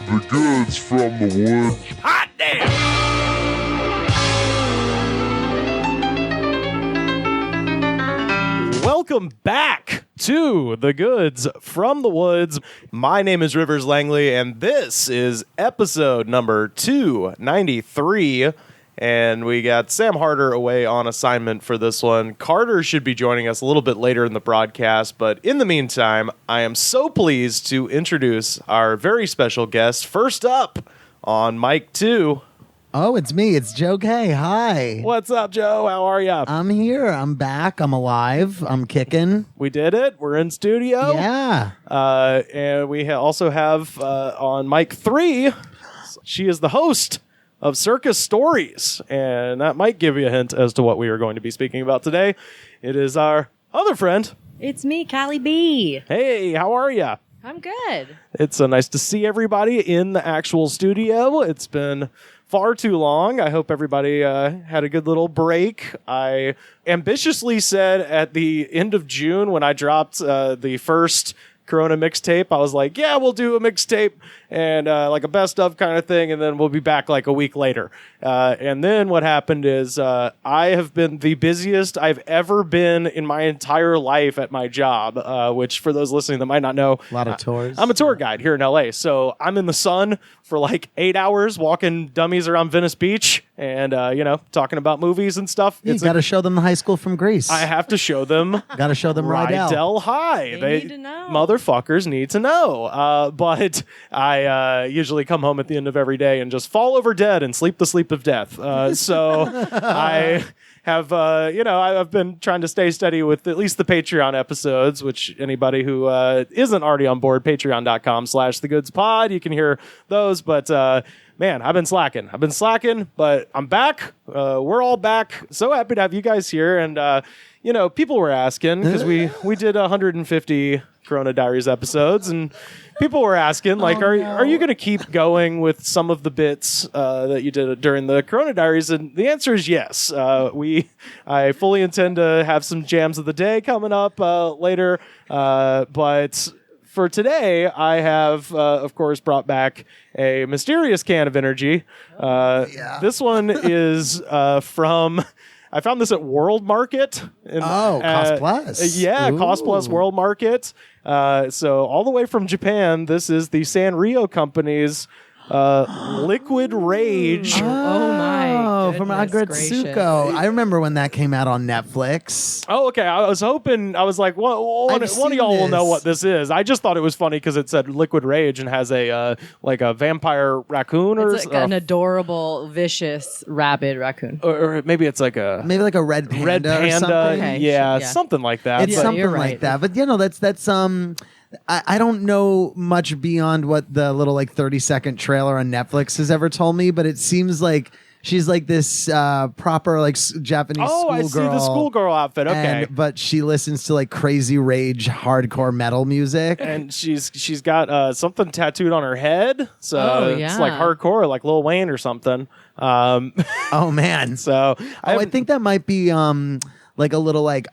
The goods from the woods. Hot damn! Welcome back to The Goods from the Woods. My name is Rivers Langley, and this is episode number 293. And we got Sam Harder away on assignment for this one. Carter should be joining us a little bit later in the broadcast, but in the meantime, I am so pleased to introduce our very special guest. First up on mic 2. Oh, it's me. It's Joe Kaye. Hi. What's up, Joe? How are ya? I'm here. I'm back. I'm alive. I'm kicking. We did it. We're in studio. Yeah. And we also have on mic 3, she is the host of Circus Stories, and that might give you a hint as to what we are going to be speaking about today. It is our other friend. It's me, Callie B. Hey, how are ya? I'm good. It's nice to see everybody in the actual studio. It's been far too long. I hope everybody had a good little break. I ambitiously said at the end of June when I dropped the first Corona mixtape, I was like, yeah, we'll do a mixtape and like a best of kind of thing, and then we'll be back like a week later. And then what happened is I have been the busiest I've ever been in my entire life at my job, which for those listening that might not know, A lot of tours. I'm a tour guide here in LA. So I'm in the sun for like 8 hours walking dummies around Venice Beach and, talking about movies and stuff. You got to show them the high school from Greece. I have to show them Got to show them Rydell. Rydell High. They need to know. Motherfuckers need to know. But I usually come home at the end of every day and just fall over dead and sleep the sleep of death. So I have, I've been trying to stay steady with at least the Patreon episodes, which anybody who isn't already on board, patreon.com/thegoodspod, you can hear those. But man, I've been slacking, but I'm back. We're all back. So happy to have you guys here. And, people were asking because we did 150 Corona Diaries episodes, and people were asking, like, are you going to keep going with some of the bits that you did during the Corona Diaries? And the answer is yes. I fully intend to have some jams of the day coming up later, but for today, I have, of course, brought back a mysterious can of energy. This one is from... I found this at World Market. Cost Plus. Yeah, Ooh. Cost Plus World Market. So all the way from Japan, this is the Sanrio Company's Liquid Rage. Oh my from goodness Agretsuko. gracious. I remember when that came out on Netflix. Oh, okay. I was like, one of seen y'all will know this. what this is. I just thought it was funny because it said Liquid Rage and has a vampire raccoon It's like an adorable, vicious, rabid raccoon. or maybe it's like a Maybe like a red panda. red panda. Or something. Okay, Yeah, yeah. something like that. It's But- something you're like right. that. But that's I don't know much beyond what the little like 30-second trailer on Netflix has ever told me, but it seems like she's like this proper like Japanese Oh, I schoolgirl. see the schoolgirl outfit. Okay. But she listens to like crazy rage hardcore metal music. And she's got something tattooed on her head, so Oh, it's yeah. like hardcore, like Lil Wayne or something. Oh man. So I think that might be like a little like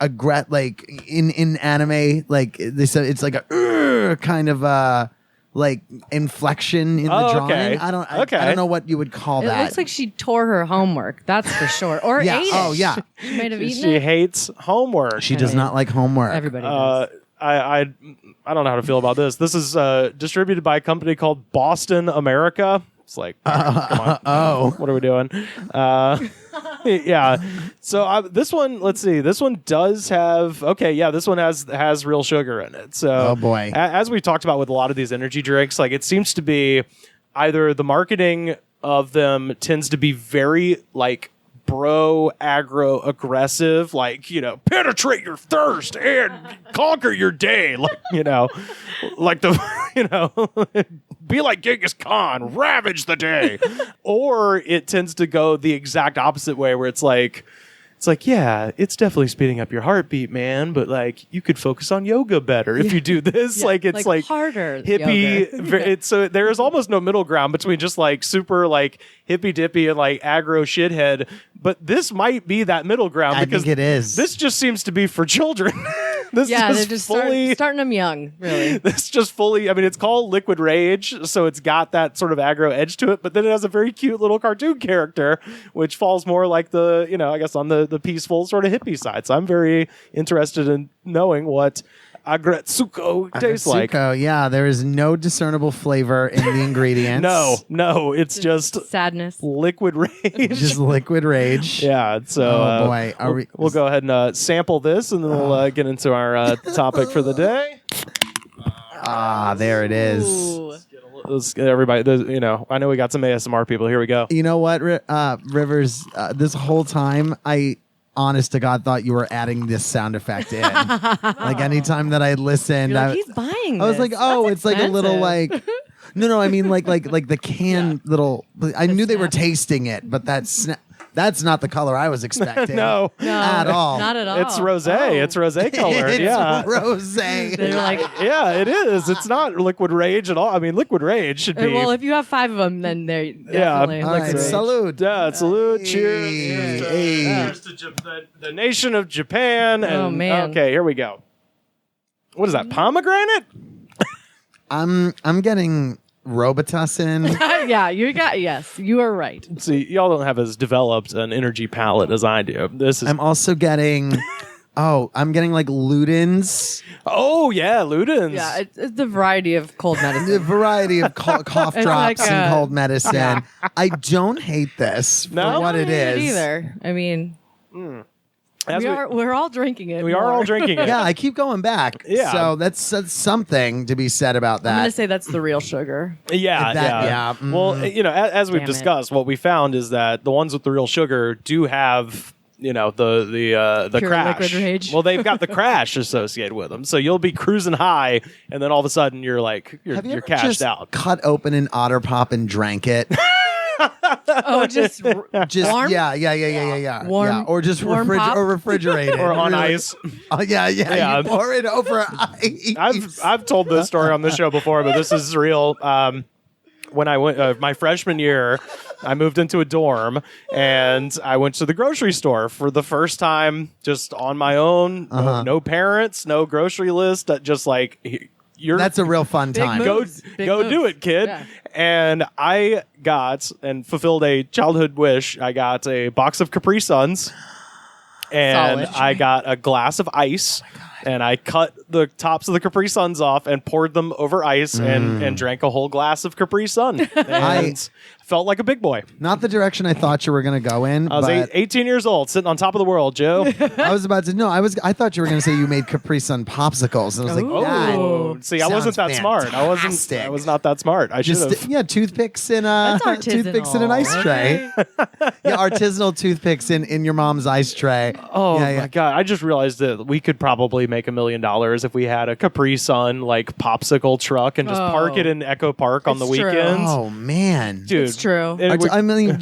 like in anime, like they said it's like a kind of like inflection in the drawing. okay. I don't Okay. know what you would call It that. looks like she tore her homework. That's for sure. Or Yeah. ate it. Oh, yeah. She might have eaten she it. hates homework. she does not like homework. Everybody does. I don't know how to feel about this. This is distributed by a company called Boston America. It's like, come on. What are we doing? Yeah. So this one, let's see. This one does have. This one has real sugar in it. So, Oh, boy. As we talked about with a lot of these energy drinks, like it seems to be either the marketing of them tends to be very like bro aggro aggressive, like, penetrate your thirst and conquer your day, like, like the be like Genghis Khan, ravage the day. Or it tends to go the exact opposite way, where it's like, yeah, it's definitely speeding up your heartbeat, man, but like you could focus on yoga better if you do this. Yeah, Like it's like harder hippie. yoga. It's so there is almost no middle ground between just like super like hippy dippy and like aggro shithead. But this might be that middle ground I because think it is. This just seems to be for children. This Yeah, is they're just fully starting them young, really. This just fully, I mean, it's called Liquid Rage, so it's got that sort of aggro edge to it, but then it has a very cute little cartoon character, which falls more like the, I guess on the peaceful sort of hippie side. So I'm very interested in knowing what agretsuko tastes like. Agretsuko, yeah, there is no discernible flavor in the ingredients. No, it's just sadness. liquid rage. Just liquid rage. Yeah, so Oh, boy. we'll go ahead and sample this, and then we'll get into our topic for the day. There it is. Ooh. Let's get everybody, I know we got some ASMR people. Here we go. You know what, Rivers? This whole time, I, honest to God, thought you were adding this sound effect in. Like anytime that I listened, You're like, he's buying I was like, this. oh, That's it's like a little expensive. like. No, I mean like the can little. I knew they were tasting it, but that's not the color I was expecting. No. At all. Not at all. It's rosé. Oh. It's rosé colored. It's Yeah. rosé. They're like, Yeah, it is. It's not liquid rage at all. I mean, liquid rage should be. well, if you have 5 of them, then they're definitely All right, liquid rage. salute. Yeah, salute. Cheers. Hey, Cheers hey. Cheers to the nation of Japan. And, Oh, man. Okay, here we go. What is that? Pomegranate? I'm getting Robitussin. Yeah, you are right. See, y'all don't have as developed an energy palette as I do. This is. I'm also getting. I'm getting like Ludens. Oh yeah, Ludens. Yeah, it's the variety of cold The medicine. variety of cough drops like and a- cold medicine. I don't hate this for No? what I it don't hate is. either. I mean, As we're all drinking it. we are all drinking it. Yeah, I keep going back. Yeah. So that's something to be said about I'm gonna that. say that's the real sugar. Yeah, That- yeah. yeah, Well, as we've Damn it. discussed, what we found is that the ones with the real sugar do have, the Pure crash. liquid rage. Well, they've got the crash associated with them, so you'll be cruising high, and then all of a sudden you're like you're Have you ever cashed just out. cut open an Otter Pop and drank it? Oh, just Just warm? yeah. Warm- Yeah. Or just warm pop? refrigerate it. Or on Really. ice. Oh, yeah. Yeah. You pour it over ice. I've told this story on this show before, but this is real. When I went my freshman year, I moved into a dorm and I went to the grocery store for the first time, just on my own. No parents, no grocery list. Just like you're. That's a real fun Big time. move. Go Moves. Big go do moves. it, kid. Yeah. And I got and fulfilled a childhood wish. I got a box of Capri Suns. And Solid. I got a glass of ice, and I cut the tops of the Capri Suns off and poured them over ice and drank a whole glass of Capri Sun. And felt like a big boy. Not the direction I thought you were going to go in. I was but 18 years old, sitting on top of the world, Joe. I was about to. No, I thought you were going to say you made Capri Sun popsicles, and I was like, that Oh, see, I wasn't that sounds smart. I fantastic. was not that smart. I should just have. toothpicks in a That's toothpicks in an ice artisanal, tray. Yeah, artisanal toothpicks in your mom's ice tray. Oh yeah, my god! I just realized that we could probably make $1 million if we had a Capri Sun like popsicle truck and just park it in Echo Park on the It's true. weekends. Oh man, Dude, It's true. it would- I mean,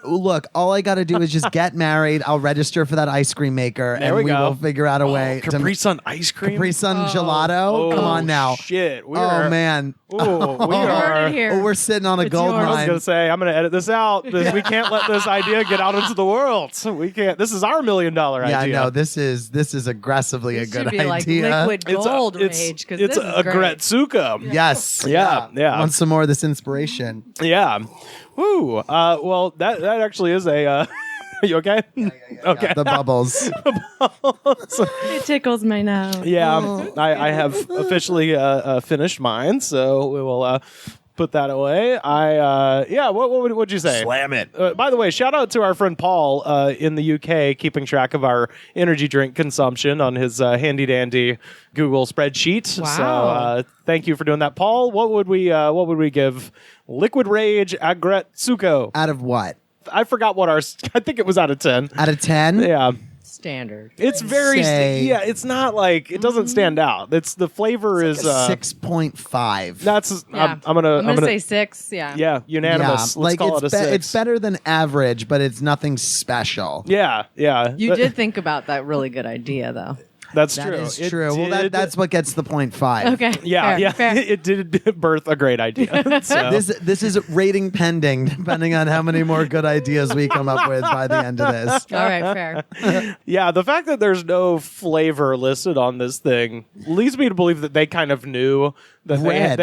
look, all I got to do is just get married. I'll register for that ice cream maker, There and we we go. will figure out a way to Capri Sun ice cream. Capri Sun gelato. Oh, Come on now. Shit. We Oh are, man. Ooh, we You heard are. it here. Oh, we're sitting on a It's gold yours. I was mine. gonna say I'm gonna edit this out. We can't let this idea get out into the world. We can't. This is our $1 million Yeah, idea. no, this is aggressively This a good should be like idea. liquid gold rage because it's this is a great. Gretsuka. Yes. Yeah. Want some more of this inspiration? Yeah. Woo. Well, that actually is a. You okay? Okay. The bubbles. It tickles my nose. Yeah, I have officially finished mine, so we will put that away. What would you say? Slam it. By the way, shout out to our friend Paul in the UK, keeping track of our energy drink consumption on his handy dandy Google spreadsheet. Wow. So thank you for doing that, Paul. What would we give Liquid Rage Agretsuko? Out of what? I forgot what I think it was out of 10. Out of 10? Yeah. Standard. It's very Say- it's not like it doesn't stand out. It's the flavor is 6.5. that's Yeah. I'm gonna say 6. Yeah. yeah, unanimous. Yeah, Let's call it a 6. it's better than average, but it's nothing special. Yeah. You But- did think about that really good idea, though. That's That true. is It true. Well, did- that's what gets the 0.5. Okay. Yeah, fair, yeah. fair. It did birth a great idea. So. This is rating pending, depending on how many more good ideas we come up with by the end of this. All right, fair. Yeah, the fact that there's no flavor listed on this thing leads me to believe that they kind of knew that Red.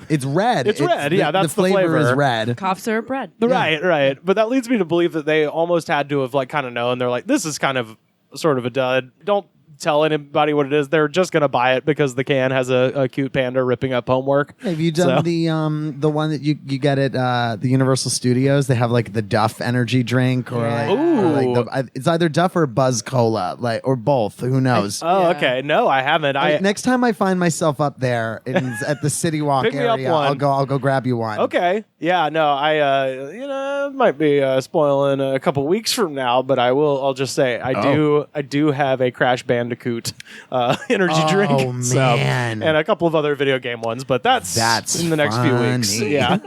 It's red. It's red, yeah, that's the flavor is flavor. red. Cough syrup bread. Right. But that leads me to believe that they almost had to have like kind of known. They're like, this is kind of sort of a dud. Don't tell anybody what it is. They're just gonna buy it because the can has a cute panda ripping up homework. Have you done the one that you get at the Universal Studios? They have like the Duff energy drink, or like, Ooh. it's either Duff or Buzz Cola, like, or both. Who knows? Oh, Yeah. okay. No, I haven't. Next time I find myself up there at the City Walk Pick me up area, one. I'll go grab you one. Okay. Yeah, no, it might be spoiling a couple weeks from now, but I'll just say I do have a Crash Bandicoot energy drink. Oh, man. And a couple of other video game ones, but that's in the next few weeks. funny. Yeah.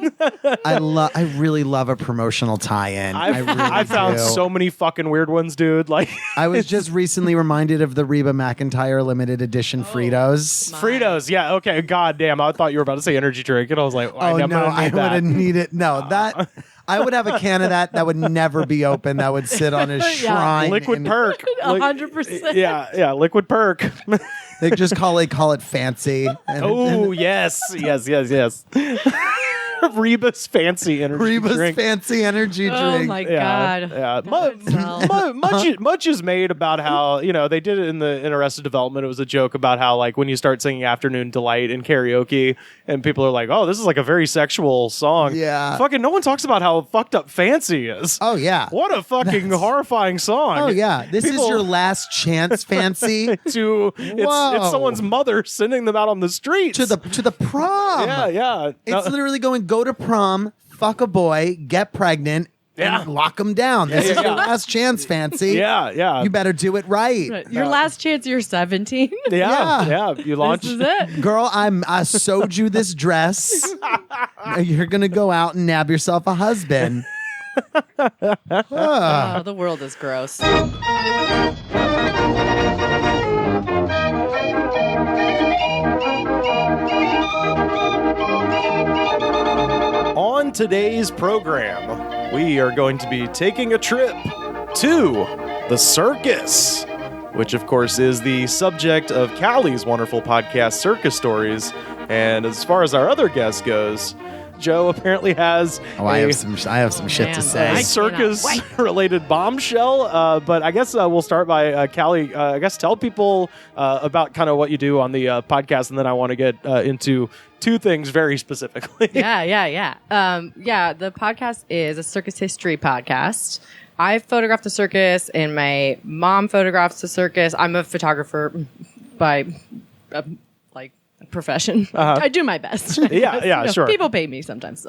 I really love a promotional tie-in. I really I found do. so many fucking weird ones, dude. Like I was just recently reminded of the Reba McEntire limited edition Fritos. Fritos. Yeah, okay. God damn. I thought you were about to say energy drink, and I was like, Oh I'm no, gonna I need that. wouldn't need it. No, that I would have a can of that would never be open. That would sit on a shrine. Liquid in- perk. 100%. Yeah, liquid perk. They just call it fancy. And- Oh, yes. Reba's fancy energy Reba's drink. fancy energy drink. Oh my god. Yeah. That would sell. Much is made about how, they did it in Arrested Development. It was a joke about how, like, when you start singing Afternoon Delight in karaoke and people are like, oh, this is like a very sexual song. Yeah. Fucking no one talks about how fucked up Fancy is. Oh yeah. What a fucking horrifying song. Oh yeah. This is People- your last chance, fancy. It's Whoa. someone's mother sending them out on the streets. to the prom. Yeah. It's literally going go to prom, fuck a boy, get pregnant, Yeah. and lock him down. This is Yeah. your last chance, fancy. Yeah. You better do it right. Your last chance, you're 17. Yeah. You launch. This is it. Girl, I sewed you this dress. You're gonna go out and nab yourself a husband. Oh, the world is gross. On today's program, we are going to be taking a trip to the circus, which of course is the subject of Callie's wonderful podcast, Circus Stories. And as far as our other guest goes, Joe apparently has I have some shit Man, to a say. I circus-related bombshell. But I guess we'll start by Callie. Tell people about kind of what you do on the podcast, and then I want to get into two things very specifically. Yeah. The podcast is a circus history podcast. I photographed the circus, and my mom photographs the circus. I'm a photographer by profession. I do my best. Yeah, sure. People pay me sometimes.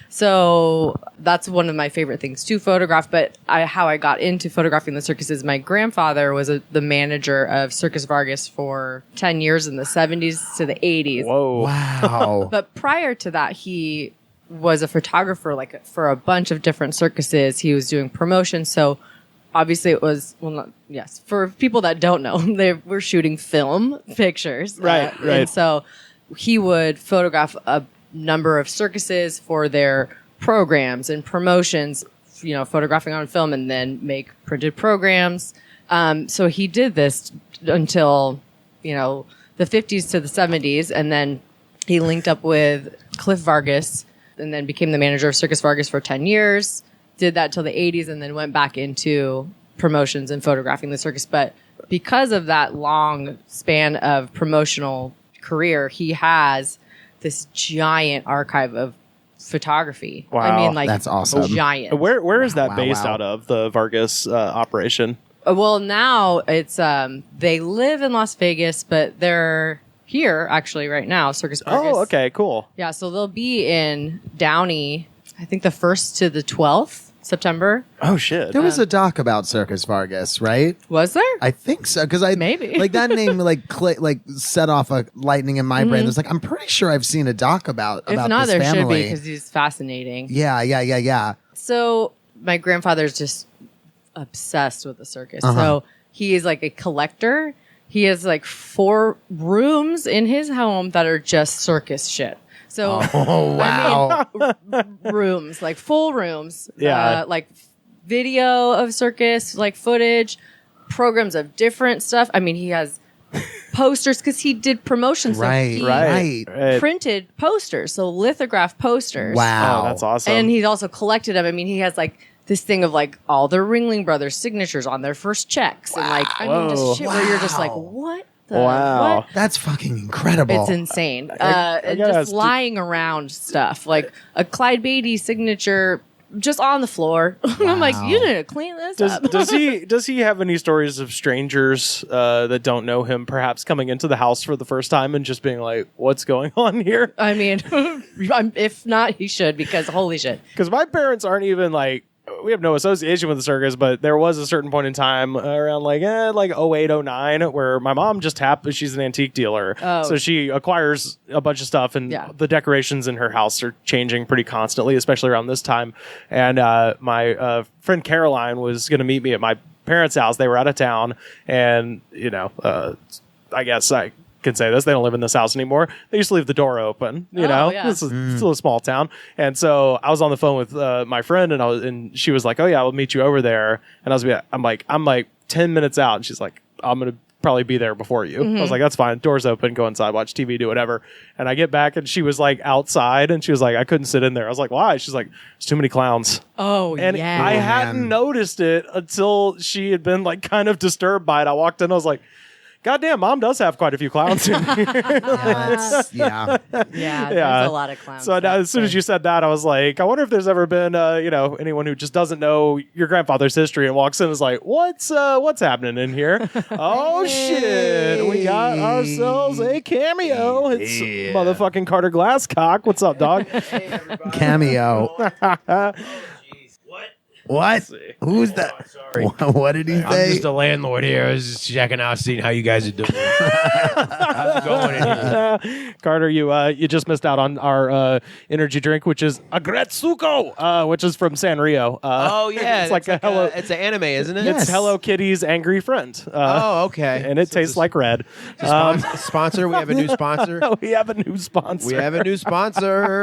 So that's one of my favorite things to photograph. But how I got into photographing the circus is my grandfather was the manager of Circus Vargas for 10 years in the 70s to the 80s. Whoa. Wow. But prior to that, he was a photographer for a bunch of different circuses. He was doing promotion. So obviously it was, for people that don't know, they were shooting film pictures. Right. And so he would photograph a number of circuses for their programs and promotions, photographing on film and then make printed programs. So he did this until, the 50s to the 70s. And then he linked up with Cliff Vargas and then became the manager of Circus Vargas for 10 years. Did that till the 80s and then went back into promotions and photographing the circus. But because of that long span of promotional career, he has this giant archive of photography. Wow. I mean, That's awesome. giant. Where is that Wow, based wow. out of, the Vargas operation? Well, now it's they live in Las Vegas, but they're here actually right now, Circus Vargas. Oh, okay, cool. Yeah, so they'll be in Downey, I think the 1st to the 12th September. Oh, shit. There was a doc about Circus Vargas, right? Was there? I think so, because Maybe. like that name set off a lightning in my brain. There's I'm pretty sure I've seen a doc about If not, this there should be family. because he's fascinating. Yeah. So my grandfather's just obsessed with the circus. Uh-huh. So he is like a collector. He has like 4 rooms in his home that are just circus shit. So, wow. rooms, like full rooms. Yeah. Like video of circus, like footage, programs of different stuff. I mean, he has posters because he did promotions. So he Right. printed posters, so lithograph posters. Wow. Oh, that's awesome. And he's also collected them. I mean, he has like this thing of like all the Ringling Brothers signatures on their first checks. And like, I mean, just shit where you're just like, what the? Wow. What? That's fucking incredible. It's insane. I And gotta just ask, lying around stuff like a Clyde Beatty signature just on the floor. I'm like, you need to clean this up. Does he have any stories of strangers that don't know him perhaps coming into the house for the first time and just being like, what's going on here? I mean, if not, he should, because holy shit. Because my parents aren't even like, we have no association with the circus, but there was a certain point in time around like 08, 09 where my mom just happened, she's an antique dealer. Oh. So she acquires a bunch of stuff and Yeah. the decorations in her house are changing pretty constantly, especially around this time. And my friend Caroline was going to meet me at my parents' house. They were out of town and, I guess I can say this, they don't live in this house anymore. They used to leave the door open, you know. Yeah. This is still a small town. And so I was on the phone with my friend and she was like, "Oh yeah, I'll meet you over there." And I'm like 10 minutes out and she's like, "I'm going to probably be there before you." I was like, "That's fine. Doors open, go inside, watch TV, do whatever." And I get back and she was like outside and she was like, "I couldn't sit in there." I was like, "Why?" She's like, "There's too many clowns." Oh, And yeah. I hadn't noticed it until she had been like kind of disturbed by it. I walked in, I was like, "Goddamn, Mom does have quite a few clowns in here." yeah. Yeah, there's a lot of clowns. So now, as soon as you said that, I was like, I wonder if there's ever been, anyone who just doesn't know your grandfather's history and walks in and is like, what's happening in here? Oh shit, we got ourselves a cameo. It's motherfucking Carter Glascock. What's up, dog? Cameo. What? Who's that? Sorry. What did he I'm say? just a landlord here. I was just checking out, seeing how you guys are doing. How's it going in here? Carter, you just missed out on our energy drink, which is Agretsuko, which is from Sanrio. Oh yeah, it's like a Hello. It's an anime, isn't it? Yes. It's Hello Kitty's angry friend. Oh, okay. And it So tastes this- like red. Sponsor. We have a new sponsor. We have a new sponsor. We have a new sponsor.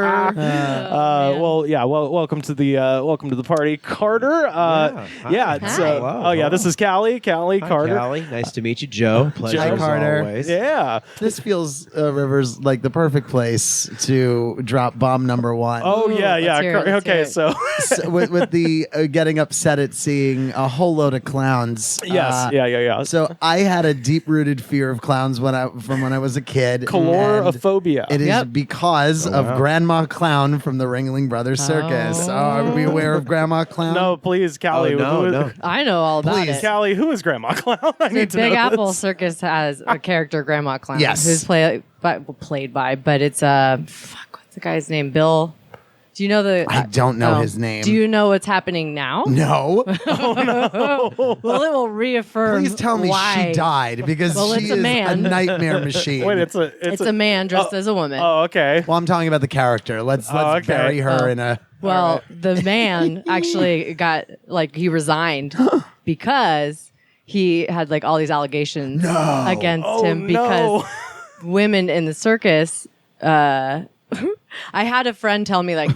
Welcome to the party, Carter. Hi. So, Hello. this is Callie, Hi, Carter. Callie. Nice to meet you, Joe. Pleasure Hi, as Carter. always. Yeah. This feels, Rivers, like the perfect place to drop bomb number one. Oh yeah. let's hear it, let's Okay, hear it. so So with the getting upset at seeing a whole load of clowns. yes, yeah. So I had a deep-rooted fear of clowns when I was a kid. and Calorophobia. It is Yep. because of wow. Grandma Clown from the Ringling Brothers Circus. Oh. Are we aware of Grandma Clown? No, please, Callie. no. I know all about Please. it. Callie, who is Grandma Clown? I The need to Big know Apple this. Circus has a character, Grandma Clown, Yes. who's played by, but it's what's the guy's name? Bill. Do you know the? I don't know his name. Do you know what's happening now? No. Well, it will reaffirm. Please tell me why. she died because Well, she it's a is a man. nightmare machine. Wait, it's It's a man dressed as a woman. Oh, okay. Well, I'm talking about the character. Let's okay. bury her in a. Well, the man actually he resigned because he had like all these allegations against him because women in the circus. I had a friend tell me like.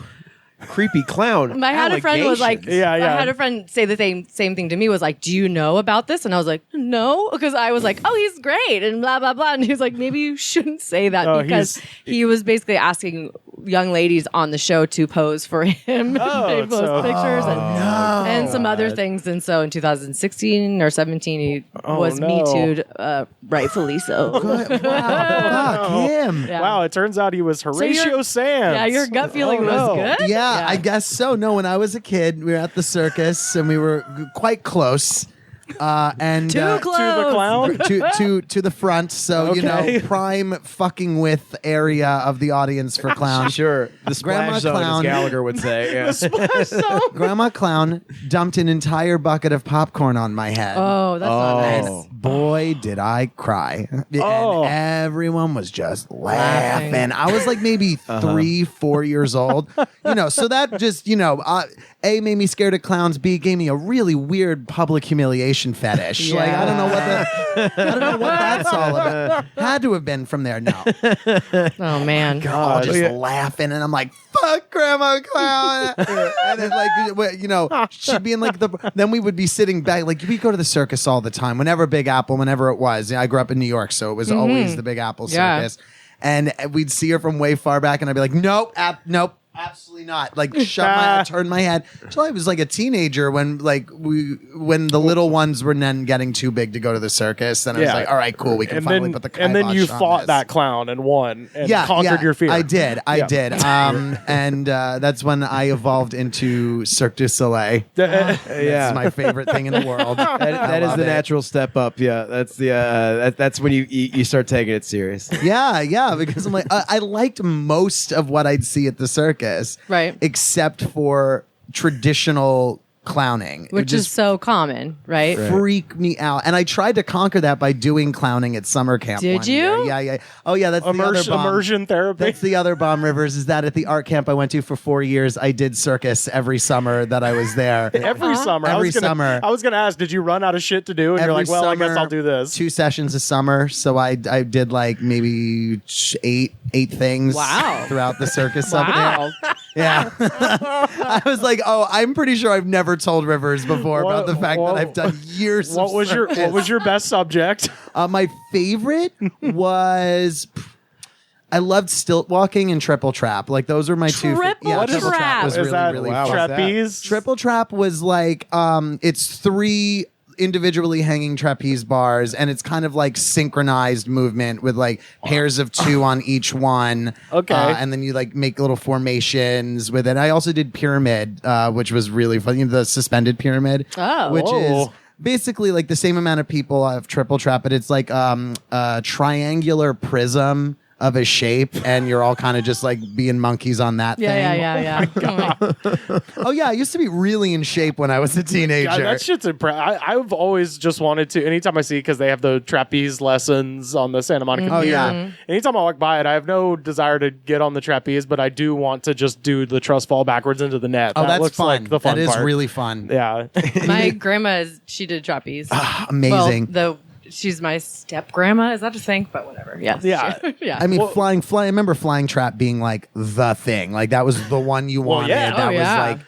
Creepy clown. I had a friend was like, allegations. Yeah. I had a friend say the same thing to me. Was like, "Do you know about this?" And I was like, "No," because I was like, "Oh, he's great," and blah blah blah. And he was like, "Maybe you shouldn't say that," Oh, because he was basically asking young ladies on the show to pose for him. Oh, They post so- pictures and some other things. And so in 2016 or 17, he was no. Me Too'd, rightfully so. Good. Wow. Fuck him. Yeah. Wow, it turns out he was Horatio Sands. Yeah, your gut feeling Oh, no. was good. Yeah, I guess so. No, when I was a kid, we were at the circus and we were quite close. And Too close. To the clown. to the front, so you know, Okay. prime fucking with area of the audience for clowns. Sure. The Grandma splash zone, Clown. as Gallagher would say. Yeah. Grandma Clown dumped an entire bucket of popcorn on my head. Oh, that's not nice. Oh. Boy, did I cry. Oh. And everyone was just laughing. I was like maybe 3-4 years old. So that just, A, made me scared of clowns. B, gave me a really weird public humiliation masturbation fetish. Like I don't know what that's all about. Had to have been from there. No. Oh man. All just laughing, and I'm like, "Fuck, Grandma Clown!" And then, like, she'd be in like Then we would be sitting back, like we go to the circus all the time. Whenever Big Apple, whenever it was. I grew up in New York, so it was always the Big Apple circus. And we'd see her from way far back, and I'd be like, "Nope, nope." Absolutely not. Like turn my head until I was like a teenager when the little ones were then getting too big to go to the circus, and I was like, all right, cool, we can finally put the kibosh on this. And then you fought that clown and won and conquered your fear. I did. And that's when I evolved into Cirque du Soleil. That's my favorite thing in the world. That is the natural step up. Yeah, that's the that's when you start taking it serious. Yeah, because I'm like I liked most of what I'd see at the circus. Right. Except for traditional clowning. Which is so common, right? Freak me out. And I tried to conquer that by doing clowning at summer camp. Did you? Yeah. Oh, yeah, that's the other bomb. Immersion therapy. That's the other bomb, Rivers, is that at the art camp I went to for 4 years, I did circus every summer that I was there. Every summer. Every summer. I was going to ask, did you run out of shit to do? And you're like, well, I guess I'll do this. 2 sessions a summer. So I did like maybe eight things throughout the circus summer. Wow. Yeah. I was like, I'm pretty sure I've never told Rivers before about the fact that I've done years of circus. What was your best subject? My favorite was... I loved stilt walking and triple trap. Like those are my two. Triple trap was really fun. Trapeze? Triple trap was like it's 3 individually hanging trapeze bars, and it's kind of like synchronized movement with like pairs of 2 on each one. Okay. And then you like make little formations with it. I also did pyramid, which was really fun. The suspended pyramid, which is basically like the same amount of people of triple trap, but it's like a triangular prism of a shape, and you're all kind of just like being monkeys on that thing. Yeah. Oh yeah, I used to be really in shape when I was a teenager. God, that shit's impressive. I've always just wanted to, anytime I see, because they have the trapeze lessons on the Santa Monica Pier. Yeah. Anytime I walk by it, I have no desire to get on the trapeze, but I do want to just do the truss fall backwards into the net. Oh, that that's looks fun. like the fun That part. is really fun. Yeah. My grandma, she did trapeze. Amazing. Well, she's my step grandma. Is that a thing? But whatever. Yes. Yeah. Yeah. I mean, flying. I remember flying trap being like the thing. Like that was the one you wanted. yeah. That was like.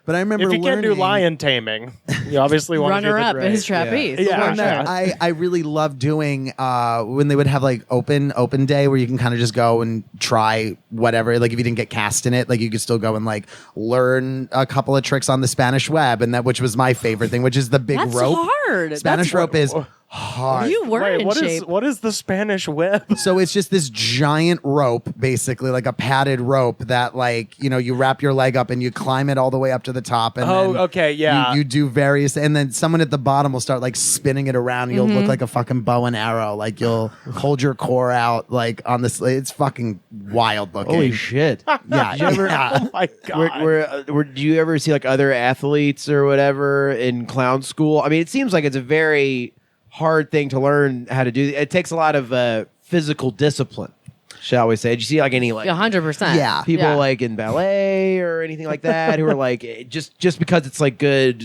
But I remember if you can't do learning- lion taming, you obviously want to do runner the up great. is trapeze. Yeah. One that I really loved doing when they would have like open day where you can kind of just go and try whatever. Like if you didn't get cast in it, like you could still go and like learn a couple of tricks on the Spanish web, and that which was my favorite thing, which is the big That's rope. hard. Spanish rope is hard. You were Wait, in shape. what is the Spanish web? So it's just this giant rope, basically like a padded rope that like, you wrap your leg up and you climb it all the way up to the top. And then okay, yeah. You do various, and then someone at the bottom will start like spinning it around. You'll look like a fucking bow and arrow. Like you'll hold your core out like on this. It's fucking wild looking. Holy shit! Yeah. Did you ever, Oh my god. do you ever see like other athletes or whatever in clown school? I mean, it seems like it's a very hard thing to learn how to do. It takes a lot of physical discipline, shall we say? Did you see like any like 100%. Yeah. people like in ballet or anything like that who are like just because it's like good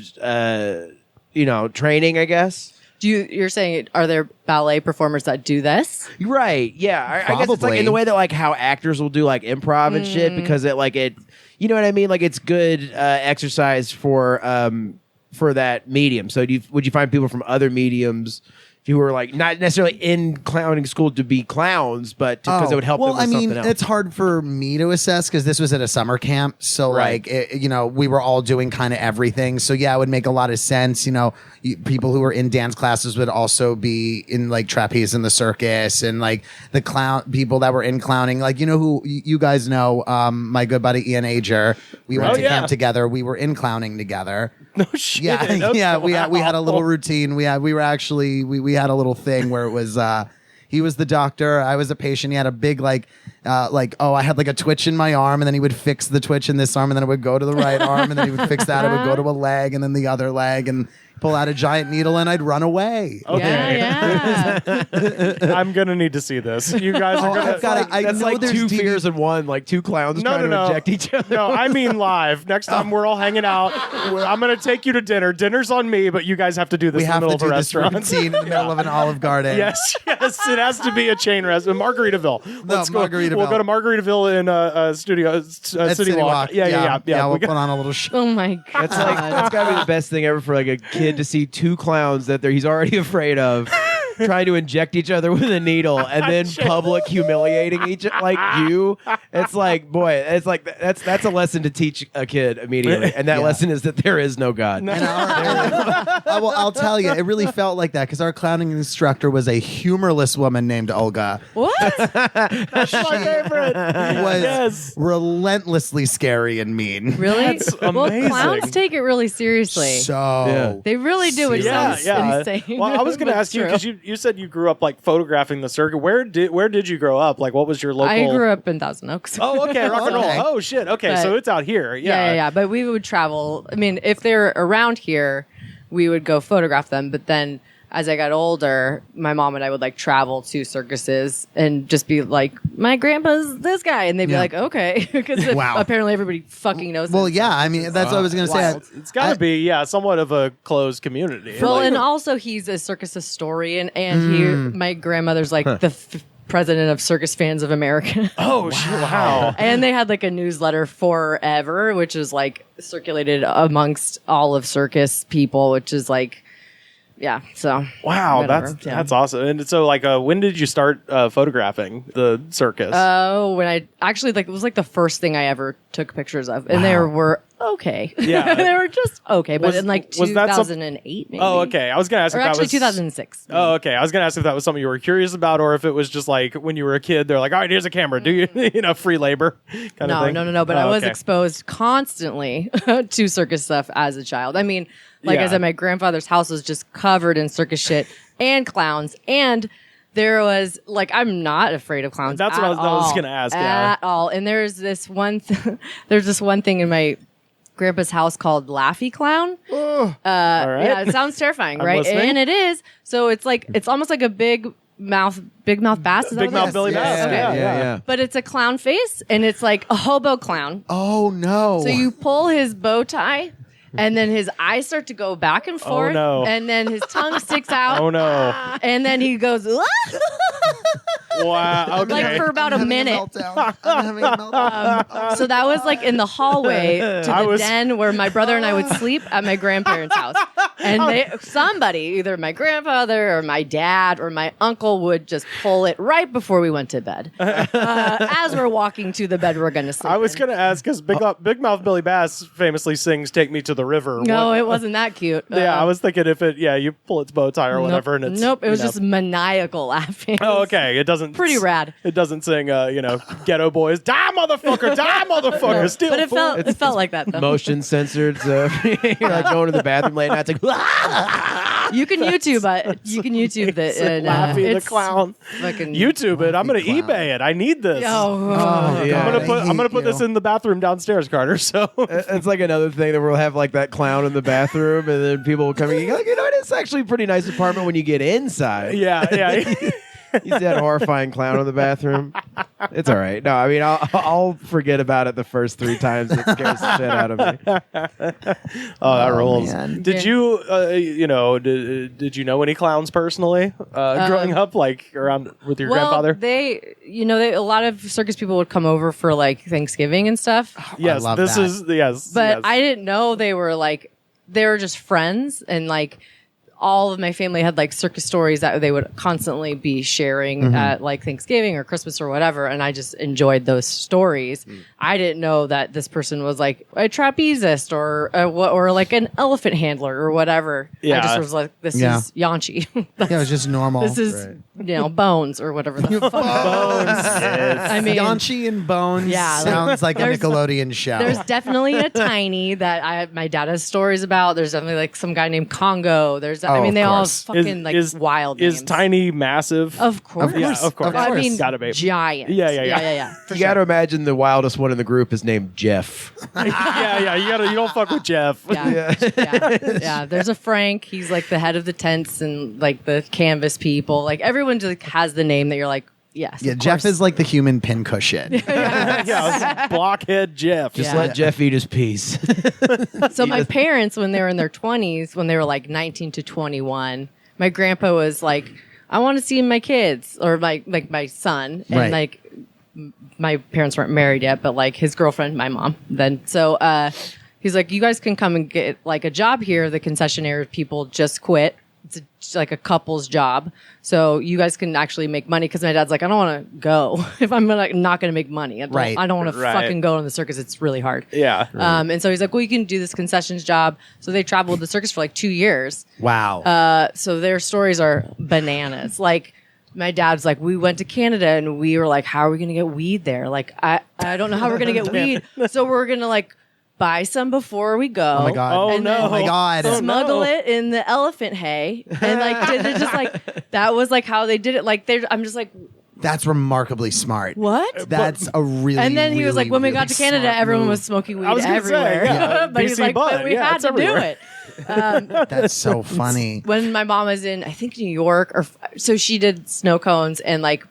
training, I guess? You're saying, are there ballet performers that do this? Right. Yeah. I guess it's like in the way that like how actors will do like improv and shit, because it you know what I mean? Like it's good exercise for that medium. So would you find people from other mediums who were like not necessarily in clowning school to be clowns, but because it would help them with something else? It's hard for me to assess because this was at a summer camp. So Right. like, we were all doing kind of everything. So yeah, it would make a lot of sense. People who were in dance classes would also be in like trapeze in the circus, and like the clown people that were in clowning, like, who you guys know, my good buddy Ian Ager, we went to camp together. We were in clowning together. No shit. Yeah, Okay, yeah. We wow. had a little routine. We were actually we had a little thing where it was he was the doctor, I was a patient. He had a big I had like a twitch in my arm, and then he would fix the twitch in this arm, and then it would go to the right arm, and then he would fix that. It would go to a leg, and then the other leg, and pull out a giant needle and I'd run away. Okay. Yeah. I'm gonna need to see this. You guys are gonna. I've got to. I That's know like there's two DVD fears in one, like two clowns No, trying no, to no. inject each other. No, I mean live. Next time we're all hanging out, I'm gonna take you to dinner. Dinner's on me, but you guys have to do this We in the have middle to of a do this restaurant. routine in the middle of an Olive Garden. Yes, it has to be a chain restaurant. Margaritaville. Let's go. Margaritaville. We'll go to Margaritaville in Studio At City Walk. Yeah. We'll We got- put on a little show. Oh my god. That's like that's gotta be the best thing ever for like a kid to see two clowns that he's already afraid of trying to inject each other with a needle and then public humiliating each like you. It's like, boy, it's like that's a lesson to teach a kid immediately, and that lesson is that there is no God. And I'll tell you, it really felt like that because our clowning instructor was a humorless woman named Olga. What? That's my favorite. Was Yes. relentlessly scary and mean. Really? That's Well, amazing. clowns take it really seriously. So They really do. It Yeah, sounds yeah. insane. Well, I was going to but ask you true. because you said you grew up like photographing the circuit. Where did you grow up? Like, what was your local? I grew up in Thousand Oaks. Oh, okay, rock and roll. Okay. Oh shit. Okay, But- so it's out here. Yeah. But we would travel. I mean, if they're around here, we would go photograph them. But then as I got older, my mom and I would like travel to circuses and just be like, my grandpa's this guy. And they'd be Yeah. like, okay. Because Wow. apparently everybody fucking knows well, this. yeah. I mean, that's what I was going to say. Wild. It's got to be somewhat of a closed community. Well, Like- and also he's a circus historian, and my grandmother's like the president of Circus Fans of America. oh shit! Wow. And they had like a newsletter forever, which is like circulated amongst all of circus people, which is like, yeah. So Wow, whatever, yeah. that's awesome. And so, like, when did you start photographing the circus? Oh, when I actually like it was like the first thing I ever took pictures of, and they were okay. Yeah. they were just okay. But Was- in like was that some- 2008, maybe. oh, okay. I was gonna ask Or if that actually was 2006. Oh, okay. I was gonna ask if that was something you were curious about, or if it was just like when you were a kid, they're like, "All right, here's a camera. Do you, free labor kind of No, thing?" no. But Oh, I was okay. exposed constantly to circus stuff as a child. I mean, like Yeah. I said, my grandfather's house was just covered in circus shit and clowns. And there was like, I'm not afraid of clowns. That's what I was gonna ask, yeah. At all. And there's this one, there's this one thing in my grandpa's house called Laffy Clown. All right. Yeah, it sounds terrifying, I'm right? listening. And it is. So it's like, it's almost like a big mouth bass. Is that Big what it mouth is? Billy Yes, Bass. yeah, Yeah. But it's a clown face, and it's like a hobo clown. Oh no! So you pull his bow tie, and then his eyes start to go back and forth, no. and then his tongue sticks out, Oh no! and then he goes Wow. Okay. like for about a minute. I'm having a meltdown. So that was like in the hallway to I the was- den where my brother and I would sleep at my grandparents' house. And somebody, either my grandfather or my dad or my uncle, would just pull it right before we went to bed. As we're walking to the bed we're going to sleep I was in. gonna ask because Big Mouth Billy Bass famously sings "Take Me to the River." No, What- it wasn't that cute. Yeah, I was thinking if you pull its bow tie or whatever, and it's Nope, it was you know. just maniacal laughing. Oh, okay. It doesn't. Pretty rad. It doesn't sing, Ghetto Boys, die motherfucker, die motherfucker, steal. But it fool." felt like that though. Motion censored. So you're like going to the bathroom late night. It's like, You can YouTube the Laffy the it's clown. fucking YouTube it. I'm gonna Clown. eBay it. I need this. Oh, yeah. I'm gonna put this in the bathroom downstairs, Carter. So it's like another thing that we'll have like that clown in the bathroom, and then people will come in. Like, it's actually a pretty nice apartment when you get inside. yeah. You see that horrifying clown in the bathroom? It's all right. No, I mean, I'll forget about it the first 3 times. It scares the shit out of me. Oh, that rules. man. Did you, did you know any clowns personally growing up, like around with your grandfather? A lot of circus people would come over for like Thanksgiving and stuff. Yes, love this that. is yes. But yes. I didn't know they were just friends, and like all of my family had like circus stories that they would constantly be sharing at like Thanksgiving or Christmas or whatever, and I just enjoyed those stories. I didn't know that this person was like a trapezist or like an elephant handler or whatever. Yeah. I just was like, this Yeah. is Yanchi. Yeah, it was just normal. This is Bones or whatever the fuck. I mean, Yanchi and Bones Yeah, like, sounds like a there's- Nickelodeon show. there's definitely a Tiny that my dad has stories about. There's definitely like some guy named Congo. There's I mean, they all have course. fucking wild Is names. Tiny massive? Of course. Yeah, of course. I mean, Gotta be. giant. Yeah. You got to imagine the wildest one in the group is named Jeff. yeah. You don't fuck with Jeff. Yeah. There's a Frank. He's like the head of the tents and like the canvas people. Like everyone just has the name that you're like, yes. Yeah, of Jeff course. is like the human pincushion. yeah, blockhead Jeff. Just Yeah. let Jeff eat his piece. So my parents, when they were in their 20s, when they were like 19 to 21, my grandpa was like, I want to see my kids or my son. And Right. like my parents weren't married yet, but like his girlfriend, my mom then. So he's like, you guys can come and get like a job here. The concessionaire people just quit. It's like a couple's job. So you guys can actually make money. Cause my dad's like, I don't want to go if I'm not going to make money. I don't want to fucking go on the circus. It's really hard. Yeah. And so he's like, well, you can do this concessions job. So they traveled the circus for like 2 years. Wow. So their stories are bananas. Like my dad's like, we went to Canada and we were like, how are we going to get weed there? Like, I don't know how we're going to get weed. So we're going to like buy some before we go. Oh my god. Oh, And no. then Oh my god. smuggle it in the elephant hay. And like, did it just like, that was like how they did it. Like, I'm just like, That's remarkably smart. what? That's a really. And then he was really, like, when we really got to Canada, smart everyone move. was smoking weed I was gonna say, everywhere. yeah. But he's BC like, Bud, but we yeah, had it's to do everywhere. it. That's so funny. When my mom was in, I think New York, or so she did snow cones, and like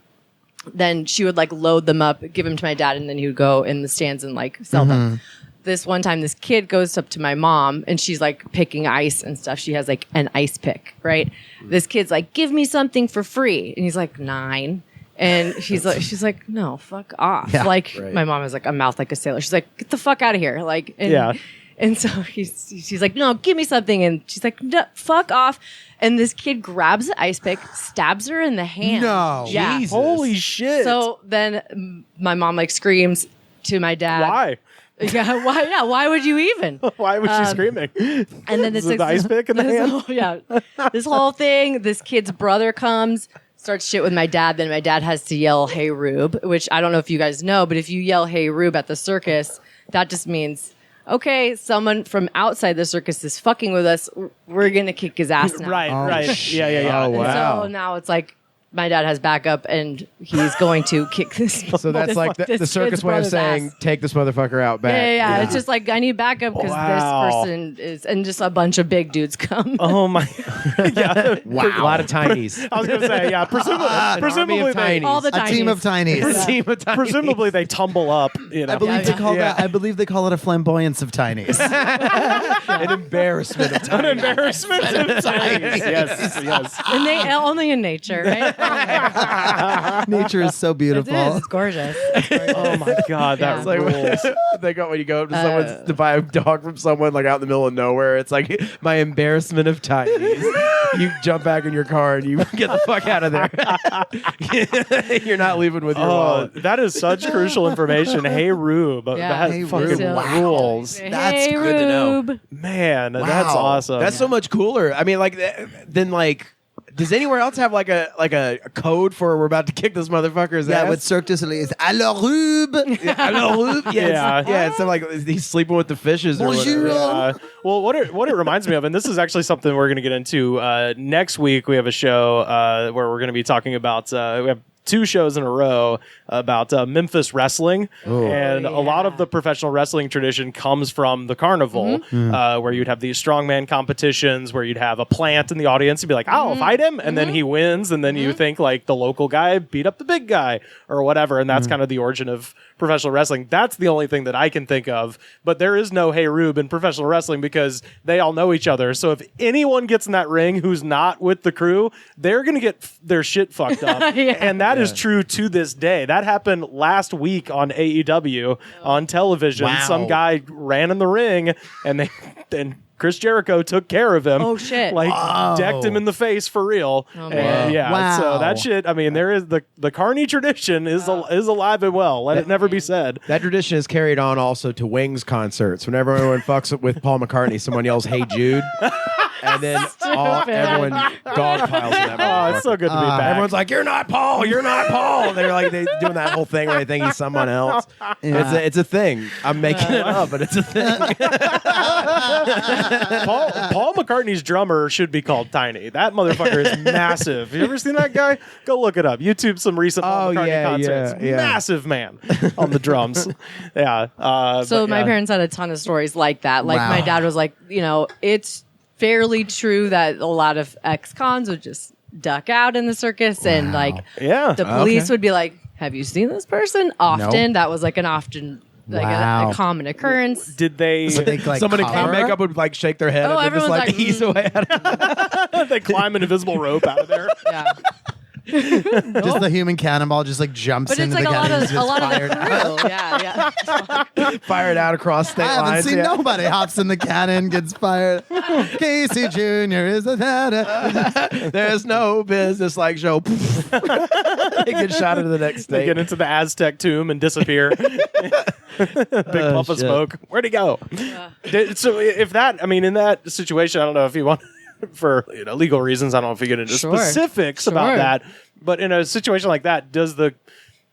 then she would like load them up, give them to my dad, and then he would go in the stands and like sell them. This one time, this kid goes up to my mom, and she's like picking ice and stuff. She has like an ice pick, right? This kid's like, "Give me something for free," and he's like 9. And she's like, no, fuck off. Yeah, like right. my mom is like a mouth like a sailor. She's like, get the fuck out of here. Like, and, Yeah. And so she's like, no, give me something. And she's like, no, fuck off. And this kid grabs the ice pick, stabs her in the hand. No. Yeah. Jesus. Holy shit. So then my mom like screams to my dad. Why? Yeah. Why? Yeah. Why would you even? Why was she screaming? And then Is it the ice pick in the hand? This whole thing, this kid's brother comes, starts shit with my dad. Then my dad has to yell, "Hey, Rube," which I don't know if you guys know, but if you yell, "Hey, Rube" at the circus, that just means, okay, someone from outside the circus is fucking with us. We're going to kick his ass now. Right, Oh, right. shit. Yeah. Oh, And wow. so now it's like my dad has backup and he's going to kick this. So that's like the this circus kid's way of brother's saying, ass. take this motherfucker out back. Yeah. It's just like, I need backup because Wow. this person is, and just a bunch of big dudes come. Oh my. Yeah. A lot of tinies. I was gonna say, yeah. Presumably, of they, tinies. All the A team of tinies. tinies. Team of tinies. presumably they tumble up. You know. I believe Yeah. they call Yeah. that. I believe they call it a flamboyance of tinies. An embarrassment of An tinies. embarrassment of tinies. Yes. And they only in nature, right? Nature is so It beautiful. is. It's gorgeous. Oh my god, that Yeah. It's like they go when you go up to someone to buy a dog from someone like out in the middle of nowhere. It's like my embarrassment of tinies. You jump back in your car and you get the fuck out of there. You're not leaving with your Oh, wallet. that is such crucial information. Hey Rube, Yeah. that Hey, fucking Rube. Wow. rules. That's hey, good to know. Rube. Man, that's awesome. That's so much cooler. I mean, like then like. Does anywhere else have like a code for we're about to kick this motherfucker's Yeah, ass? with Cirque du Soleil, it's alors Rube. Yeah. It's like he's sleeping with the fishes or Bonjour. whatever. Well, what it reminds me of, and this is actually something we're going to get into next week. We have a show where we're going to be talking about. We have 2 shows in a row about Memphis wrestling, and a lot of the professional wrestling tradition comes from the carnival, where you'd have these strongman competitions, where you'd have a plant in the audience and be like, "I'll fight him," and then he wins, and then you think like the local guy beat up the big guy or whatever, and that's kind of the origin of professional wrestling. That's the only thing that I can think of, but there is no Hey Rube in professional wrestling because they all know each other. So if anyone gets in that ring who's not with the crew, they're gonna get their shit fucked up, and that is true to this day. That happened last week on AEW on television. Wow. Some guy ran in the ring, and Chris Jericho took care of him. Oh, shit. Like decked him in the face for real. Oh, And, man. yeah. Wow. So that shit. I mean, there is the Carney tradition is alive and well. Let it never be said. That tradition is carried on also to Wings concerts. Whenever everyone fucks with Paul McCartney, someone yells, "Hey Jude." and then everyone dog piles in that. Oh, it's so good to be back. Everyone's like, "You're not Paul. You're not Paul." They're like they doing that whole thing where they think he's someone else. Yeah. It's a thing. I'm making it up, but it's a thing. Paul McCartney's drummer should be called Tiny. That motherfucker is massive. You ever seen that guy? Go look it up. YouTube some recent Paul McCartney concerts. yeah. Massive man on the drums. Yeah. So but my yeah. parents had a ton of stories like that. Like Wow. my dad was like, it's fairly true that a lot of ex-cons would just duck out in the circus and like Yeah. the police would be like, have you seen this person? Often. Nope. That was like an often like Wow. a common occurrence. Did they Like Someone in cover? makeup would like shake their head Oh, and then just everyone's like like, ease away out of they climb an invisible rope out of there? Yeah. Just the human cannonball just like jumps But it's into like the a lot cannon of and a lot of gets the fired. crew. Yeah. fired out across state I haven't lines. seen yeah. nobody hops in the cannon, gets fired. Casey Jr. is a There's no business like Joe. They get shot into the next They state. get into the Aztec tomb and disappear. Big puff of shit. smoke. Where'd he go? So if that, I mean, in that situation, I don't know if you want, for legal reasons, I don't know if you get into Sure. specifics about Sure. that. But in a situation like that,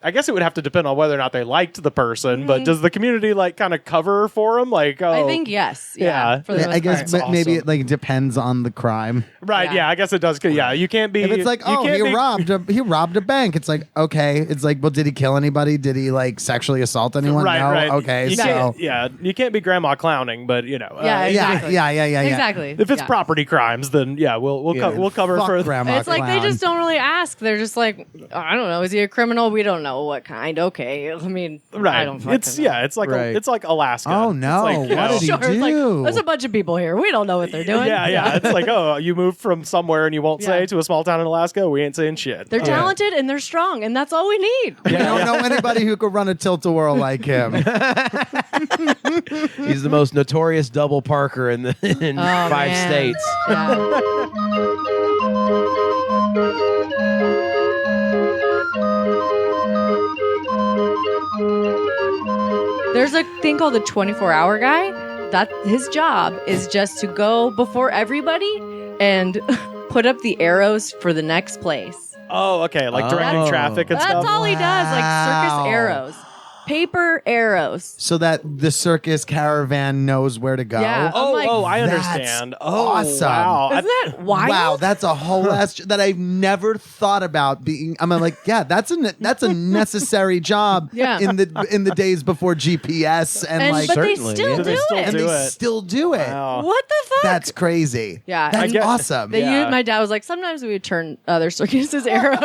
I guess it would have to depend on whether or not they liked the person, but does the community like kind of cover for them? Like, oh, I think yes. Yeah. Yeah. For the most I guess part. That's maybe awesome. it like depends on the crime. right. Yeah. Yeah, I guess it does. Yeah, you can't be. If it's like, you oh, can't he be- robbed a bank, it's like, okay. It's like, well, did he kill anybody? Did he like sexually assault anyone? Right, no. right. Okay, You so can't- yeah, you can't be grandma clowning, but Yeah, yeah, exactly. yeah. Exactly. if it's Yeah. property crimes, then yeah, we'll cover Fuck for grandma It's like they clown. just don't really ask. They're just like, I don't know. Is he a criminal? We don't know what kind. Okay. I mean, right. I don't fucking It's know. yeah, it's like Right. it's like Alaska. Oh It's no! like, What did he Sure, it's like, do? there's a bunch of people here. We don't know what they're doing. Yeah. It's like, oh, you moved from somewhere and you won't say Yeah. to a small town in Alaska. We ain't saying shit. They're talented and they're strong, and that's all we need. We don't know anybody who could run a tilt-a-whirl like him. He's the most notorious double parker in 5 man. states. Yeah. There's a thing called the 24-hour guy. That his job is just to go before everybody and put up the arrows for the next place. Oh, okay, like directing Oh. traffic and That's stuff. all he does, like circus Wow. arrows. Paper arrows. So that the circus caravan knows where to go. Yeah. Oh, I'm like, I that's understand. awesome. Wow. Isn't that wild? Wow, that's a whole ass that I've never thought about being. I'm like, yeah, that's a necessary job. Yeah. In the days before GPS and like, but they certainly, still yeah. do They still it. and do they it. still do it. Wow. What the fuck? That's crazy. Yeah. that's I get- awesome. They Yeah. used, my dad was like, sometimes we would turn other circuses arrows.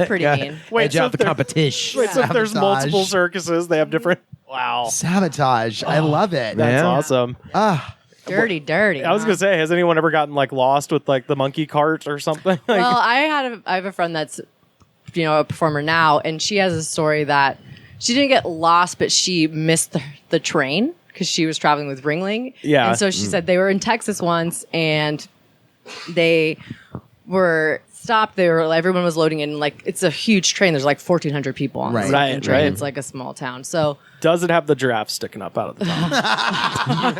Pretty mean. Wait, Edge so out if the there- competition. Wait, so if there's Sabotage. multiple circuses, they have different. Wow, Sabotage. I love it. that's Yeah. awesome. Ah, Dirty. I was gonna say, has anyone ever gotten like lost with like the monkey cart or something? Like, Well, I have a friend that's, a performer now, and she has a story that she didn't get lost, but she missed the train because she was traveling with Ringling. Yeah. And so she said they were in Texas once, and they were stopped. Everyone was loading in. Like, it's a huge train. There's like 1,400 people on Right. the Right, train. right. It's like a small town. So does it have the giraffe sticking up out of the top?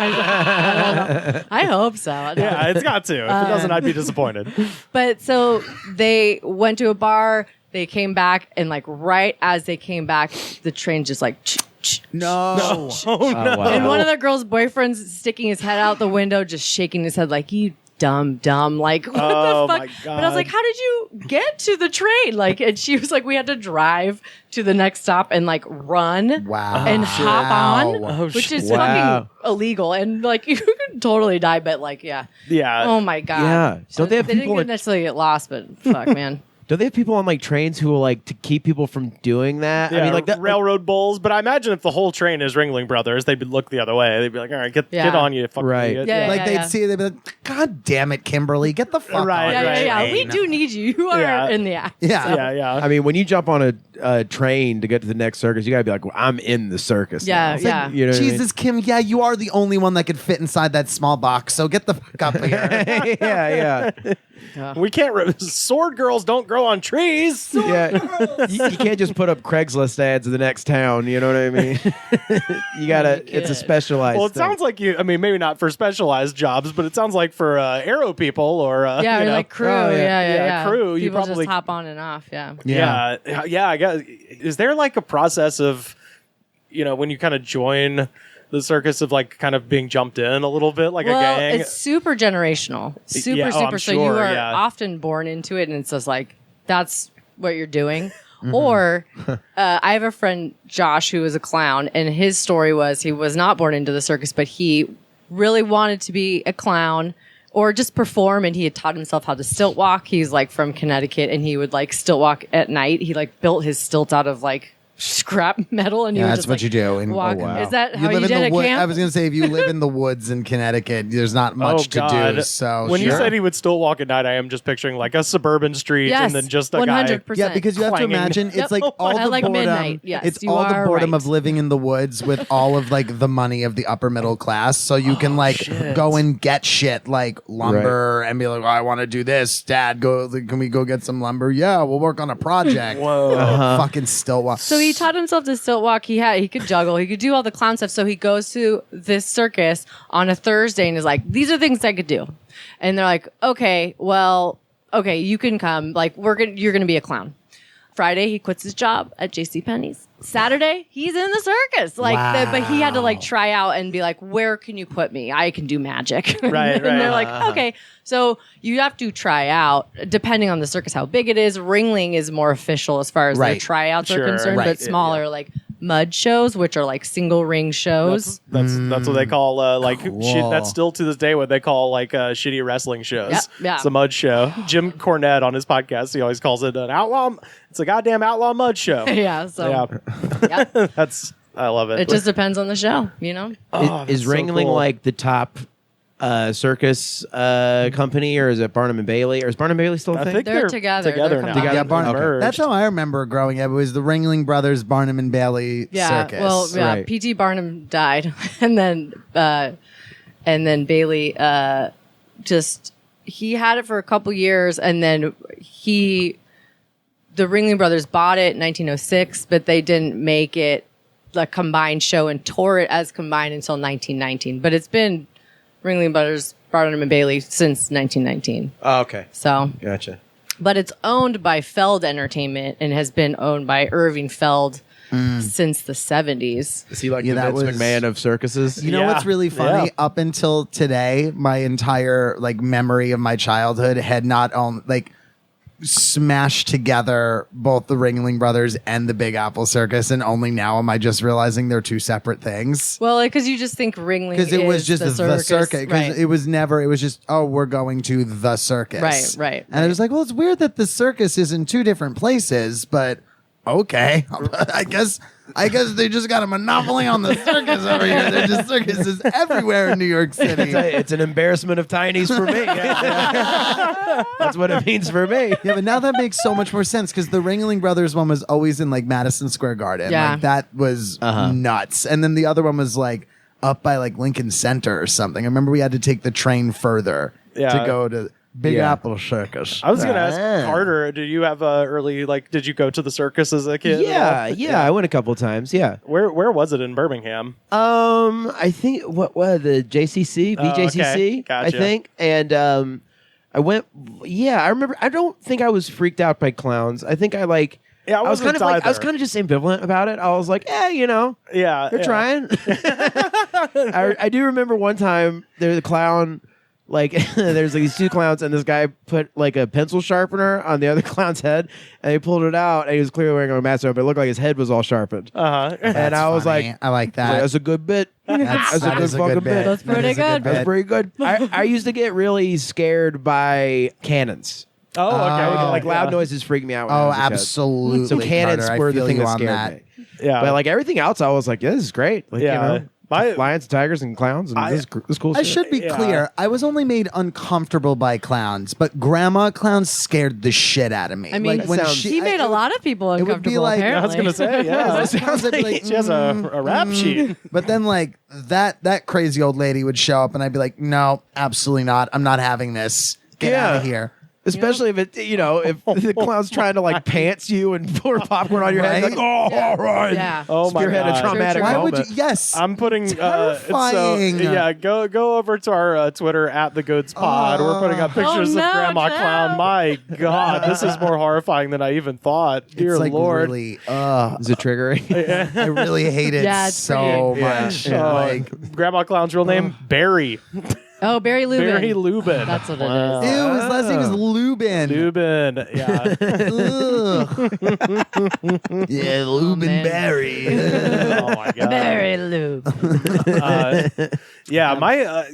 I hope so. Yeah, it's got to. If it doesn't, I'd be disappointed. But so they went to a bar. They came back, and like right as they came back, the train just like. no. Oh no! And one of the girls' boyfriends sticking his head out the window, just shaking his head like, you dumb. Like, what Oh, the fuck? my But I was God. like, how did you get to the train? Like, and she was like, we had to drive to the next stop and like run Wow. and hop on, Wow. which is Wow. fucking illegal. And like, you could totally die, but like, yeah. Yeah. Oh my God. Yeah. Don't they have didn't people get like- necessarily get lost, but fuck, man. Don't they have people on like trains who will like to keep people from doing that? Yeah, I mean, like that. railroad bulls. But I imagine if the whole train is Ringling Brothers, they'd look the other way. They'd be like, "All right, get Yeah. on, you fucking Right. idiot." Yeah, Like they'd see it, they'd be like, God damn it, Kimberly, get the fuck Right, on Yeah, the right. yeah. We train." do need you. You are Yeah. in the act. Yeah. yeah, yeah. I mean, when you jump on a train to get to the next circus, you gotta be like, well, I'm in the circus. Yeah, now. It's like, yeah. You know what I mean? Jesus, Kim, yeah, you are the only one that could fit inside that small box, so get the fuck up here. yeah, yeah. We can't. Sword girls don't grow on trees. Yeah, you can't just put up Craigslist ads in the next town. You know what I mean? You gotta. It's a specialized. Well, it sounds like you. I mean, maybe not for specialized jobs, but it sounds like for aero people or yeah, you know, like crew. Oh, Yeah, crew. You People probably just hop on and off. Yeah. yeah. I guess. Is there like a process of, when you kind of join the circus of like kind of being jumped in a little bit like a gang? It's super generational. Super. I'm So you sure, are yeah. often born into it, and it's just like that's what you're doing. Or I have a friend, Josh, who was a clown, and his story was he was not born into the circus, but he really wanted to be a clown or just perform, and he had taught himself how to stilt walk. He's like from Connecticut, and he would like stilt walk at night. He like built his stilts out of like scrap metal, and you would that's just, what like, you do. walk. Oh, wow. Is that how live you in did the at wood. camp? I was going to say, if you live in the woods in Connecticut, there's not much to do. So when you sure. said he would still walk at night, I am just picturing like a suburban street Yes, and then just a 100%. guy. Yeah, because you have to clanging. imagine it's Yep. like all At the like boredom. midnight. Yes, it's you all the are boredom right. of living in the woods with all of like the money of the upper middle class. So you can like go and get shit like lumber and be like, I want to do this. Dad, can we go get some lumber? Yeah, we'll work on a project. Whoa. Fucking still walk. So he taught himself to stilt walk. He could juggle. He could do all the clown stuff. So he goes to this circus on a Thursday and is like, these are things I could do. And they're like, okay, you can come. Like you're gonna be a clown. Friday he quits his job at JCPenney's. Saturday he's in the circus. But he had to like try out and be like, where can you put me? I can do magic. Right. And they're like, okay. So you have to try out depending on the circus how big it is. Ringling is more official as far as their Right. tryouts Sure. are concerned, Right. but smaller like mud shows, which are like single ring shows. That's what they call like Cool. shit. That's still to this day what they call like shitty wrestling shows. Yep, yeah. It's a mud show. Jim Cornette on his podcast, he always calls it an outlaw. It's a goddamn outlaw mud show. Yeah, so Yeah, yeah. I love it. It just depends on the show, you know? Oh, Is that's so Ringling cool. like the top circus company, or is it Barnum and Bailey, or is Barnum and Bailey still a I thing? think They're they're together. Together They're now. combined. Yeah, Barnum. Merged. That's how I remember growing up. It was the Ringling Brothers, Barnum and Bailey Yeah. circus. Well, yeah, Right. P.T. Barnum died, and then Bailey just he had it for a couple years, and then the Ringling Brothers bought it in 1906, but they didn't make it the combined show and tour it as combined until 1919. But it's been Ringling Brothers, Barnum and Bailey since 1919. Oh, okay, So, gotcha. but it's owned by Feld Entertainment and has been owned by Irving Feld since the 70s. Is he like Yeah, the that Vince was- McMahon of circuses? You know Yeah. what's really funny? Yeah. Up until today, my entire like memory of my childhood had not only like smashed together both the Ringling Brothers and the Big Apple Circus, and only now am I just realizing they're two separate things. Well, because you just think Ringling Because it was is just the circus. Because right? it was never. It was just, oh, we're going to the circus. Right. And I was like, well, it's weird that the circus is in two different places, but okay, I guess they just got a monopoly on the circus over here. There's just circuses everywhere in New York City. It's an embarrassment of tinies for me. That's what it means for me. Yeah, but now that makes so much more sense because the Ringling Brothers one was always in like Madison Square Garden. Yeah. Like, that was nuts. And then the other one was like up by like Lincoln Center or something. I remember we had to take the train further Yeah. to go to Big Yeah. Apple Circus. I was going to ask Carter, did you have early, like, did you go to the circus as a kid? Yeah, I went a couple times. Yeah. Where was it in Birmingham? I think what the JCC, Oh, BJCC, okay. Gotcha. I think, and I went. Yeah, I remember. I don't think I was freaked out by clowns. I think I like. Yeah, I was kind of like. I was either. kind of just ambivalent about it. I was like, you know, Yeah. they're trying. I do remember one time there was a clown. Like there's like these two clowns, and this guy put like a pencil sharpener on the other clown's head, and he pulled it out, and he was clearly wearing a mask, but it looked like his head was all sharpened. Uh-huh. And I was funny. like, I like that. that's a good bit. That's a That good is fucking bit. That's pretty That is a good. That's bit. pretty good. I used to get really scared by cannons. Oh, okay. Like loud yeah. noises freak me out. When I Oh, was a kid. absolutely. So cannons Carter, I were the feel thing you that on scared that. me. Yeah. But like everything else, I was like, yeah, this is great. Like, Yeah. you know, My- lions, tigers, and clowns, and this is cool I shit. should be Yeah. clear. I was only made uncomfortable by clowns, but grandma clowns scared the shit out of me. I mean, That sounds- he made a lot of people would be uncomfortable. like- I was apparently. going to say, yeah. Those clowns would be like, She has a rap sheet. But then, like that crazy old lady would show up, and I'd be like, "No, absolutely not. I'm not having this. Get out of here." Especially if if the clown's trying to like pants you and pour popcorn on your head, Right? like, all right. Yeah. Oh my Spearhead a God. traumatic Why would you? moment. Yes. I'm putting Terrifying. go over to our Twitter at the Goods Pod. We're putting up pictures no, of Grandma Joe. Clown. My God, this is more horrifying than I even thought. Dear it's like Lord. really. Is it triggering? I really hate it Yeah, it's so pretty- much. Oh, Like, Grandma Clown's real name Barry. Oh, Barry Lubin. Barry Lubin. That's what it Wow. is. ew, his last name is Lubin. Lubin. Yeah. Ugh. Yeah, Lubin man. Barry. Oh my God. Barry Lube. Yeah, my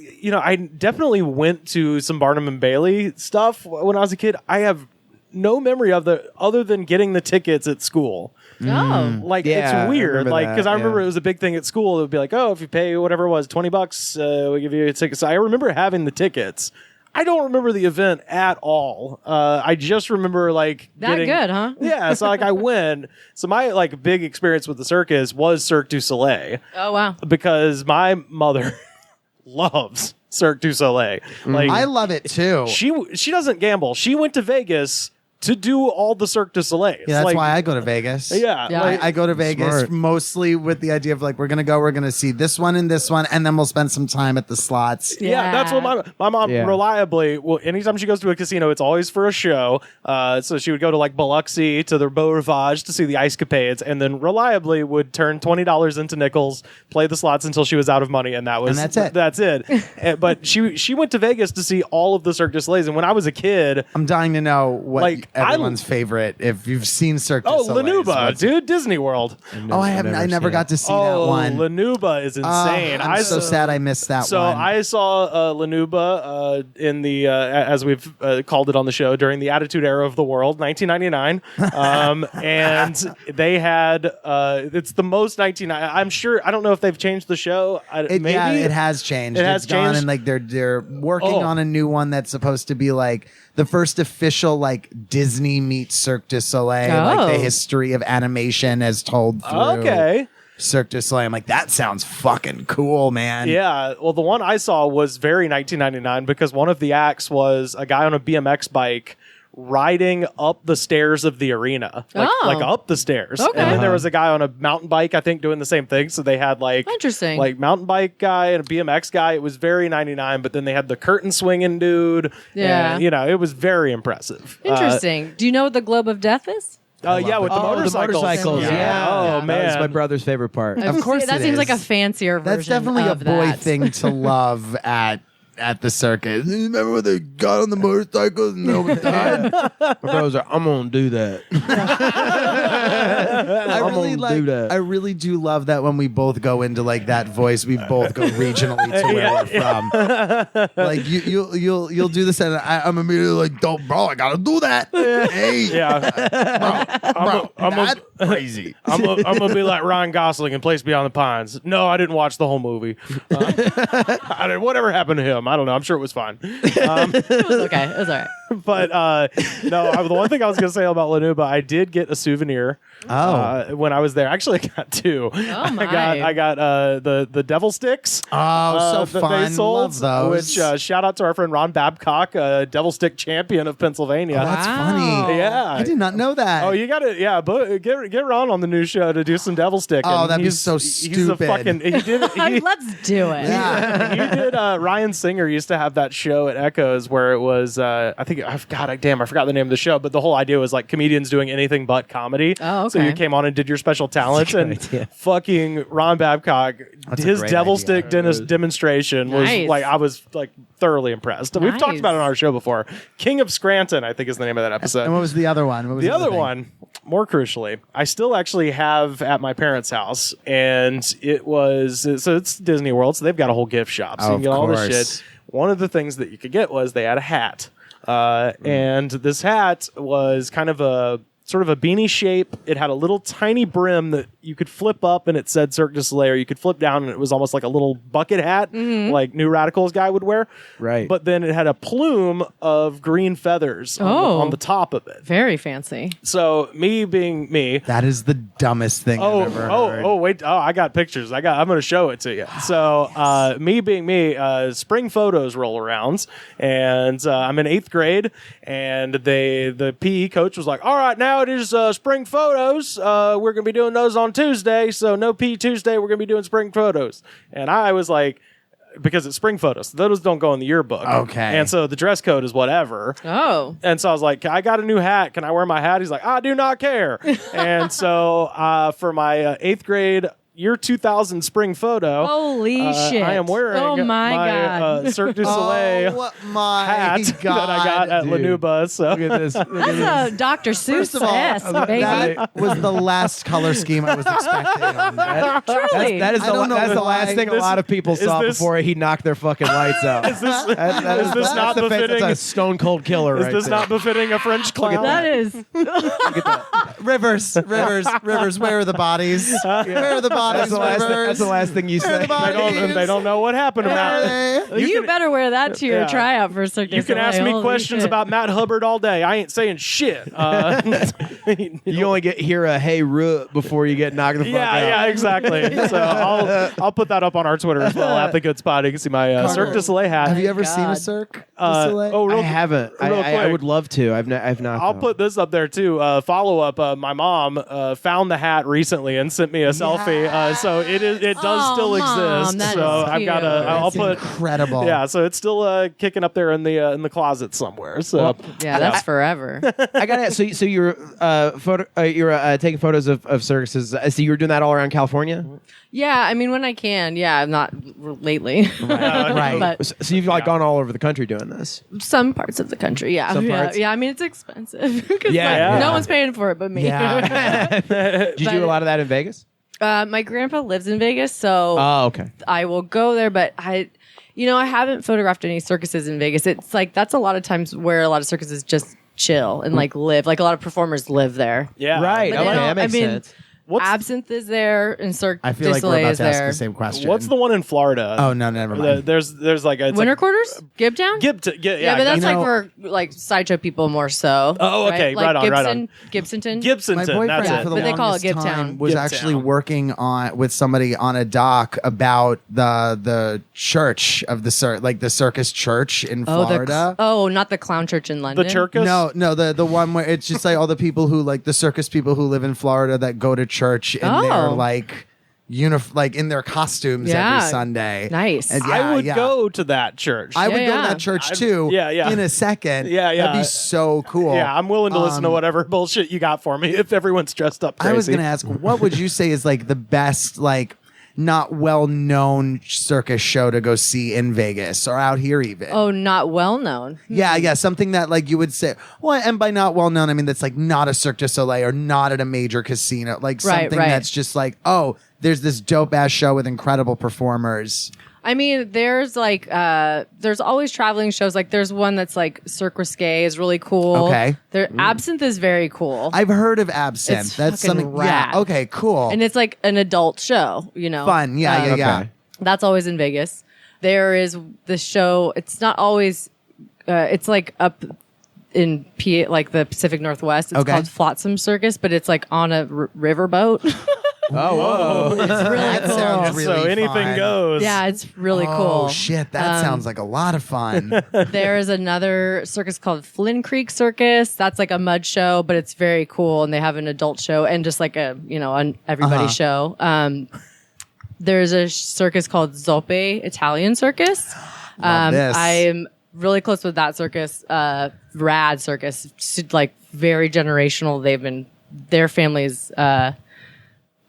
I definitely went to some Barnum and Bailey stuff when I was a kid. I have no memory of other than getting the tickets at school. Oh. Like Yeah, I it's weird, remember like that, because I remember yeah. it was a big thing at school. It would be like, oh, if you pay whatever it was, $20, we give you a ticket. So I remember having the tickets. I don't remember the event at all. I just remember like That getting, good, huh? Yeah, so like I went. So my like big experience with the circus was Cirque du Soleil Oh, wow. because my mother loves Cirque du Soleil. Like I love it too. she doesn't gamble. She went to Vegas to do all the Cirque du Soleil. Yeah, that's like, why I go to Vegas. Yeah, Yeah. like- I go to Vegas Smart. mostly with the idea of like we're gonna see this one and this one, and then we'll spend some time at the slots. Yeah, that's what my mom Yeah. reliably. Well, anytime she goes to a casino, it's always for a show. So she would go to like Biloxi to the Beau Rivage to see the Ice Capades, and then reliably would turn $20 into nickels, play the slots until she was out of money, and that's it. That's it. But she went to Vegas to see all of the Cirque du Soleils, and when I was a kid, I'm dying to know what Like, everyone's favorite. If you've seen Cirque du Soleil, Lanuba, dude, Disney World. Oh, I haven't. I never got to see that Oh, one. Lanuba is insane. I'm so sad I missed that So one. I saw Lanuba in the as we've called it on the show during the Attitude Era of the World, 1999, and they had it's the most 1990. I'm sure I don't know if they've changed the show. Maybe Yeah, it has changed. It has It's gone, changed? and like they're working Oh. on a new one that's supposed to be like the first official like Disney meets Cirque du Soleil, like Oh. the history of animation as told through Okay. Cirque du Soleil. I'm like, that sounds fucking cool, man. Yeah, well, the one I saw was very 1999 because one of the acts was a guy on a BMX bike riding up the stairs of the arena, like up the stairs. Okay. And then there was a guy on a mountain bike, I think, doing the same thing. So they had like Interesting. like mountain bike guy and a BMX guy. It was very 99, but then they had the curtain swinging dude. Yeah. and, it was very impressive. Interesting. Do you know what the Globe of Death is? Yeah, with the motorcycles. Yeah. Oh That man, was my brother's favorite part. Of course that it seems is. like a fancier version. That's definitely a of boy that. thing to love at the circus. Remember when they got on the motorcycles and no one died? My brother's like, I'm gonna do that. I really do love that when we both go into like that voice, we both go regionally to where we're from. Like you'll do this, and I'm immediately like, "Don't, bro, I gotta do that." Hey, yeah. bro, I'm that's crazy. I'm gonna be like Ryan Gosling in Place Beyond the Pines. No, I didn't watch the whole movie. Whatever happened to him? I don't know. I'm sure it was fine. It was okay. It was all right. But the one thing I was gonna say about Lanuba, I did get a souvenir. When I was there, actually, I got two. Oh my! I got the devil sticks. Oh, so that fun. They sold, Love those. Which shout out to our friend Ron Babcock, devil stick champion of Pennsylvania. Oh, that's Wow. funny. Yeah. I did not know that. Oh, you got to but get Ron on the new show to do some devil stick. Oh, and that'd be he's- so He's a stupid. fucking. He did. Let's do it. Yeah. You did. Ryan Singer used to have that show at Echoes where it was. I think I forgot the name of the show, but the whole idea was like comedians doing anything but comedy. Oh, So okay. you came on and did your special talents, and fucking Ron Babcock, That's a his great devil idea. stick demonstration was Nice. like I was like thoroughly impressed. We've talked Nice. about it on our show before. King of Scranton, I think is the name of that episode. And what was the other one? What was The other thing? one, more crucially, I still actually have at my parents' house, and it's Disney World, so they've got a whole gift shop, so you Of can get all this course. shit. One of the things that you could get was they had a hat, and this hat was kind of sort of a beanie shape. It had a little tiny brim that you could flip up and it said Cirque du Soleil, or you could flip down and it was almost like a little bucket hat, like New Radicals guy would wear. Right. But then it had a plume of green feathers on the top of it. Very fancy. So me being me. That is the dumbest thing I've ever heard. Wait. Oh, I got pictures. I'm going to show it to you. So me being me, spring photos roll around, and I'm in 8th grade, and the PE coach was like, all right, now it is spring photos. We're going to be doing those on Tuesday, so no PE Tuesday. We're going to be doing spring photos. And I was like, because it's spring photos, those don't go in the yearbook. Okay. And so the dress code is whatever. Oh. And so I was like, I got a new hat. Can I wear my hat? He's like, I do not care. And so for my 8th grade year 2000 spring photo. Holy shit. I am wearing God. Cirque du Soleil Oh my hat God, that I got at dude. Lanuba. So Look at this. Look at That's a Dr. First of all, Seuss-esque, baby. that was the last color scheme I was expecting on that. Truly. That is I don't know that's the why. last thing a This- lot of people saw this- before he knocked their fucking lights out. is this not That's befitting? a stone cold killer. Is right this there. not befitting a French clown? That is. Rivers, where are the bodies? Where are the bodies, That's the last thing you Where are say. the bodies? They don't know what happened to Where are Matt. they? You better wear that to your Yeah. tryout for Cirque du You can ask Soleil. me Holy questions shit. about Matt Hubbard all day. I ain't saying shit. You only hear a hey Root before you get knocked the fuck out. Yeah, exactly. So I'll put that up on our Twitter as well at the Good Spot. You can see my Cirque du Soleil hat. Have you ever God. seen a Cirque du Soleil? I haven't. real I quick. would love to. I've not. I'll though. put this up there too. Follow up. My mom found the hat recently and sent me a selfie. So it does Oh, still Mom, exist. that So is I've got cute. a. I'll It's put. incredible. Yeah. So it's still kicking up there in the closet somewhere. So Yeah, that's forever. I got it. So you're taking photos of circuses. So you were doing that all around California. Yeah, I mean, when I can. Yeah, I'm not lately. Right. But So you've gone all over the country doing this. some parts of the country, yeah. Some yeah. parts? Yeah, I mean, it's expensive. 'Cause, Yeah. no one's paying for it but me. Yeah. Did you do a lot of that in Vegas? My grandpa lives in Vegas, so Oh, okay. I will go there, but I haven't photographed any circuses in Vegas. It's like that's a lot of times where a lot of circuses just chill and like live. Like a lot of performers live there. yeah. Right. But Okay, they that don't- makes I mean, sense. What's Absinthe is there, and Cirque I feel du like we're Soleil about is to ask there. the same question. What's the one in Florida? Oh no, never mind. There's like a it's Winter like quarters? Gibtown? Yeah, but that's you like know- for like sideshow people more so. Oh, okay, Like right on, right on. Gibsonton. Gibsonton. My boyfriend That's for it. the But they call it longest Gibtown. time was Gibtown. actually working on with somebody on a doc about the church of the Circus Church in Florida. Not the clown church in London. The Circus. No, the one where it's just like all the people who like the circus people who live in Florida that go to church in their like in their costumes Yeah. every Sunday. Nice. And I would go to that church. I would go to yeah. that church too. Yeah. In a second. Yeah. That'd be so cool. Yeah, I'm willing to listen to whatever bullshit you got for me if everyone's dressed up crazy. I was going to ask, what would you say is like the best not well-known circus show to go see in Vegas or out here even? Oh, not well known. Yeah, something that like you would say. Well, and by not well known, I mean that's like not a Cirque du Soleil or not at a major casino. Like Right, something right. that's just like, oh, there's this dope ass show with incredible performers. I mean, there's like there's always traveling shows. Like there's one that's like Cirque Risque is really cool. Okay. Absinthe is very cool. I've heard of Absinthe. It's That's fucking something. rad. Yeah. Okay. Cool. and it's like an adult show, Fun. Yeah. Okay. That's always in Vegas. There is the show. It's not always. It's like up in like the Pacific Northwest. It's Okay. called Flotsam Circus, but it's like on a riverboat. Oh, whoa. It's really That cool. sounds really so anything fun. goes. Yeah, it's really Oh cool. shit! That sounds like a lot of fun. There is another circus called Flynn Creek Circus. That's like a mud show, but it's very cool, and they have an adult show and just like a an everybody show. There's a circus called Zoppe Italian Circus. this. I'm really close with that circus. Rad circus, like very generational. Their families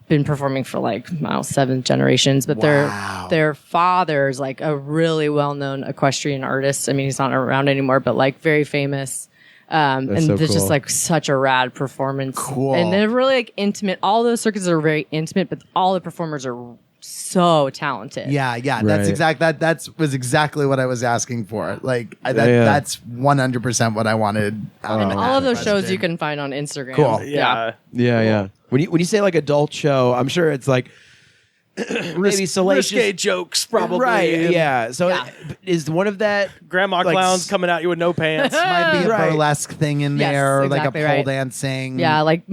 been performing for like 7 generations, but Wow. their father's like a really well-known equestrian artist. I mean, he's not around anymore, but like very famous. And so there's cool. just like such a rad performance. Cool. And they're really like intimate. All those circuses are very intimate, but all the performers are so talented. Yeah, yeah, Right. that's exact. That was exactly what I was asking for. Like that's 100% what I wanted. Out And of all of those shows question. you can find on Instagram. Cool. Yeah. Yeah. When you say like adult show, I'm sure it's like maybe salacious Risque jokes, probably. Right. Yeah. So Yeah. is one of that Grandma like, clowns coming at you with no pants. Might be a Right. burlesque thing in Yes, there, or exactly like a pole right. dancing. Yeah, like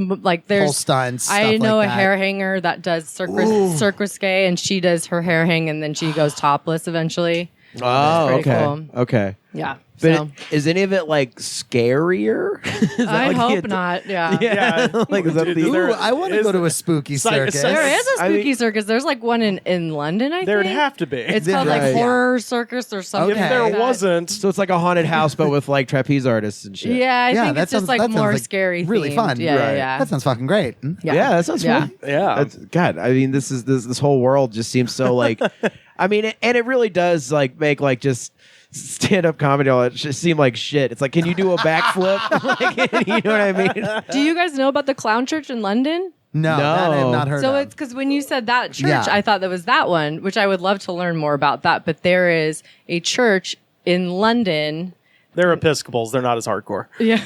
there's pole stunts. I stuff know like a that. hair hanger that does Circus Gay, and she does her hair hang, and then she goes topless eventually. Oh, Pretty okay. cool. Okay. Yeah. But So is any of it like scarier? Is that I like hope the- not. Yeah. Yeah. like is that Dude, the there- Ooh, I want to Is go to the- a spooky Psych- circus. psych- There is a I spooky mean- circus. There's like one in London, I think. There'd have to be. It's called Right. like Horror Circus or something. if Okay. there like that. wasn't, So it's like a haunted house, but with like trapeze artists and shit. Yeah, I Yeah, think that it's just sounds- like that sounds more like scary, really themed. fun. Yeah, Right. yeah, That sounds fucking great. Hmm? Yeah, that sounds Yeah. fun. yeah. That's, God, I mean, this whole world just seems so like, I mean, and it really does like make like just stand up comedy all it just seem like shit. It's like, can you do a backflip? Like, you know what I mean? Do you guys know about the clown church in London? No, that I have not heard So of. it's because when you said that church, Yeah. I thought that was that one, which I would love to learn more about that. But there is a church in London. They're Episcopals. They're not as hardcore. Yeah.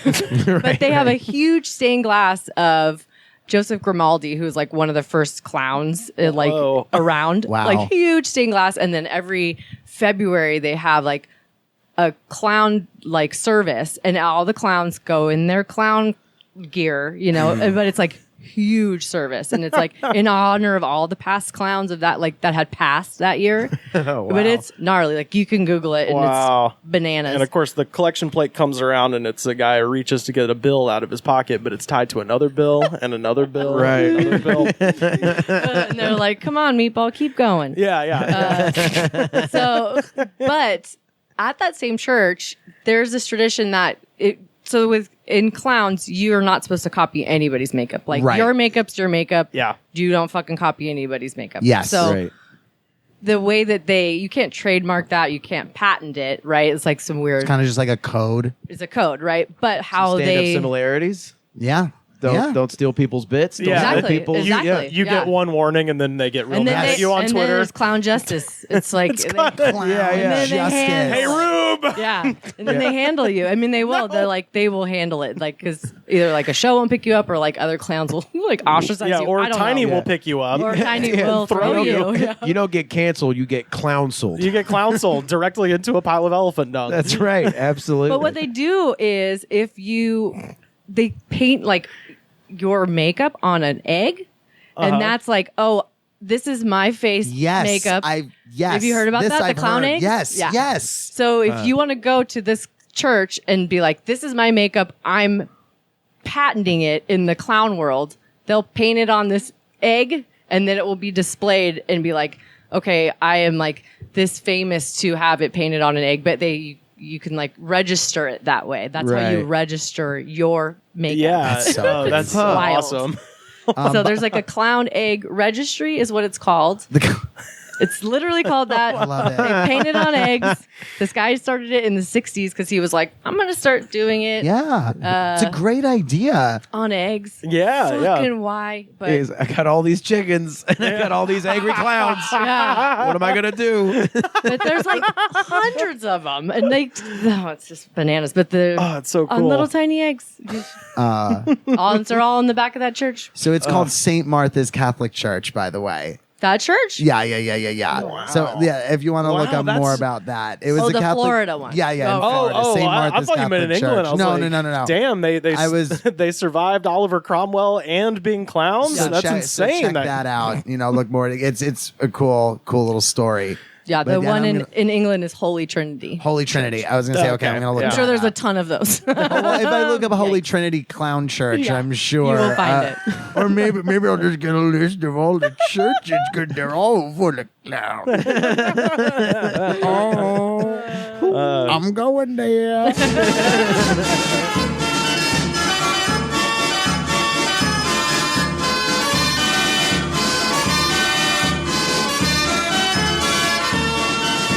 But they have a huge stained glass of Joseph Grimaldi, who's like one of the first clowns Whoa. around. Wow. Like huge stained glass. And then every February they have like a clown like service, and all the clowns go in their clown gear, you know, but it's like huge service, and it's like in honor of all the past clowns of that like that had passed that year. But it's gnarly. Like you can Google it, and Wow. it's bananas. And of course, the collection plate comes around, and it's a guy who reaches to get a bill out of his pocket, but it's tied to another bill and another bill, Right. and another bill. And they're like, "Come on, meatball, keep going." Yeah, yeah. So, but at that same church, there's this tradition that in clowns, you're not supposed to copy anybody's makeup. Like Right. your makeup's your makeup. Yeah. You don't fucking copy anybody's makeup. Yes. So Right. the way that you can't trademark that, you can't patent it, right? It's like some weird, kind of just like a code. it's a code, right? But how Stand up they, similarities. Yeah. Don't steal people's bits. Don't Yeah. steal Exactly. people's. Exactly. You get one warning, and then they get real and then mad at you on and then Twitter. there's clown justice. It's like, Clown Yeah, and then they justice. hand- Hey, Rube! yeah, and then they handle you. I mean, they will. They're like, they will handle it, like because either like a show won't pick you up, or like other clowns will like ostracize Yeah, you. or I don't Tiny know. will pick you up. Or Tiny will throw throw you. you. Yeah. You don't get canceled. You get clownseled. You get clown sold directly into a pile of elephant dung. That's right. Absolutely. But what they do is they paint like your makeup on an egg, and that's like, oh, this is my face Yes. makeup. Yes. Have you heard about This that? The I've clown heard. eggs? Yes. Yeah. Yes. So if you want to go to this church and be like, this is my makeup, I'm patenting it in the clown world, they'll paint it on this egg, and then it will be displayed and be like, okay, I am like this famous to have it painted on an egg, but you can like register it that way. That's how you Right. register your makeup. Yeah, That's so oh, that's wild. awesome. So there's like a clown egg registry is what it's called. It's literally called that. I love it. They painted on eggs. This guy started it in the 60s because he was like, I'm going to start doing it Yeah. It's a great idea. on eggs. Yeah, yeah. Fucking why? But is, I got all these chickens and I got all these angry clowns. yeah. What am I gonna do? But there's like hundreds of them. And it's just bananas. But they're Oh, it's so on cool. little tiny eggs. They're all in the back of that church. So it's called St. Martha's Catholic Church, by the way. That church? Yeah. So yeah, if you want to look Wow, up that's- more about that, it was Oh, a the Catholic. Florida one. Yeah, in Oh, Florida, St. I Martha's thought you meant in Catholic England. Church. I was No, like, no. Damn, they I was- they survived Oliver Cromwell and being clowns. So That's check, insane. So check that out. Look more. It's a cool little story. Yeah, But the then one I'm in, gonna- in England is Holy Trinity. Holy Trinity. I was gonna say, okay, Okay, I'm gonna look. yeah. I'm into sure there's a that. ton of those. Well, if I look up Holy Yikes. Trinity Clown Church, Yeah. I'm sure You will find it. Or maybe I'll just get a list of all the churches because they're all full of clowns. I'm going there.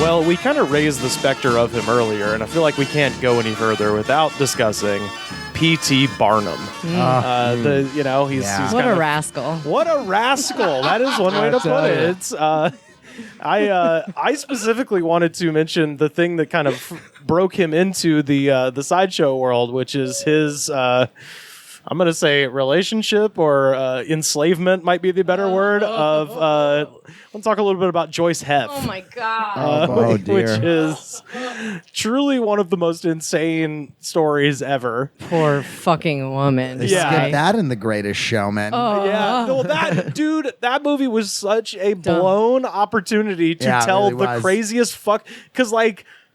Well, we kind of raised the specter of him earlier, and I feel like we can't go any further without discussing P.T. Barnum. He's What kind a of- rascal. What a rascal! That is one way to put it. It's, I specifically wanted to mention the thing that kind of broke him into the sideshow world, which is his. I'm going to say relationship or enslavement might be the better word of. Let's talk a little bit about Joyce Heth. Oh my God. Oh, dear. Which is truly one of the most insane stories ever. Poor fucking woman. They Yeah. skipped that in The Greatest Showman. Yeah, no, that movie was such a blown opportunity to Yeah, it tell really the was. craziest fuck. Because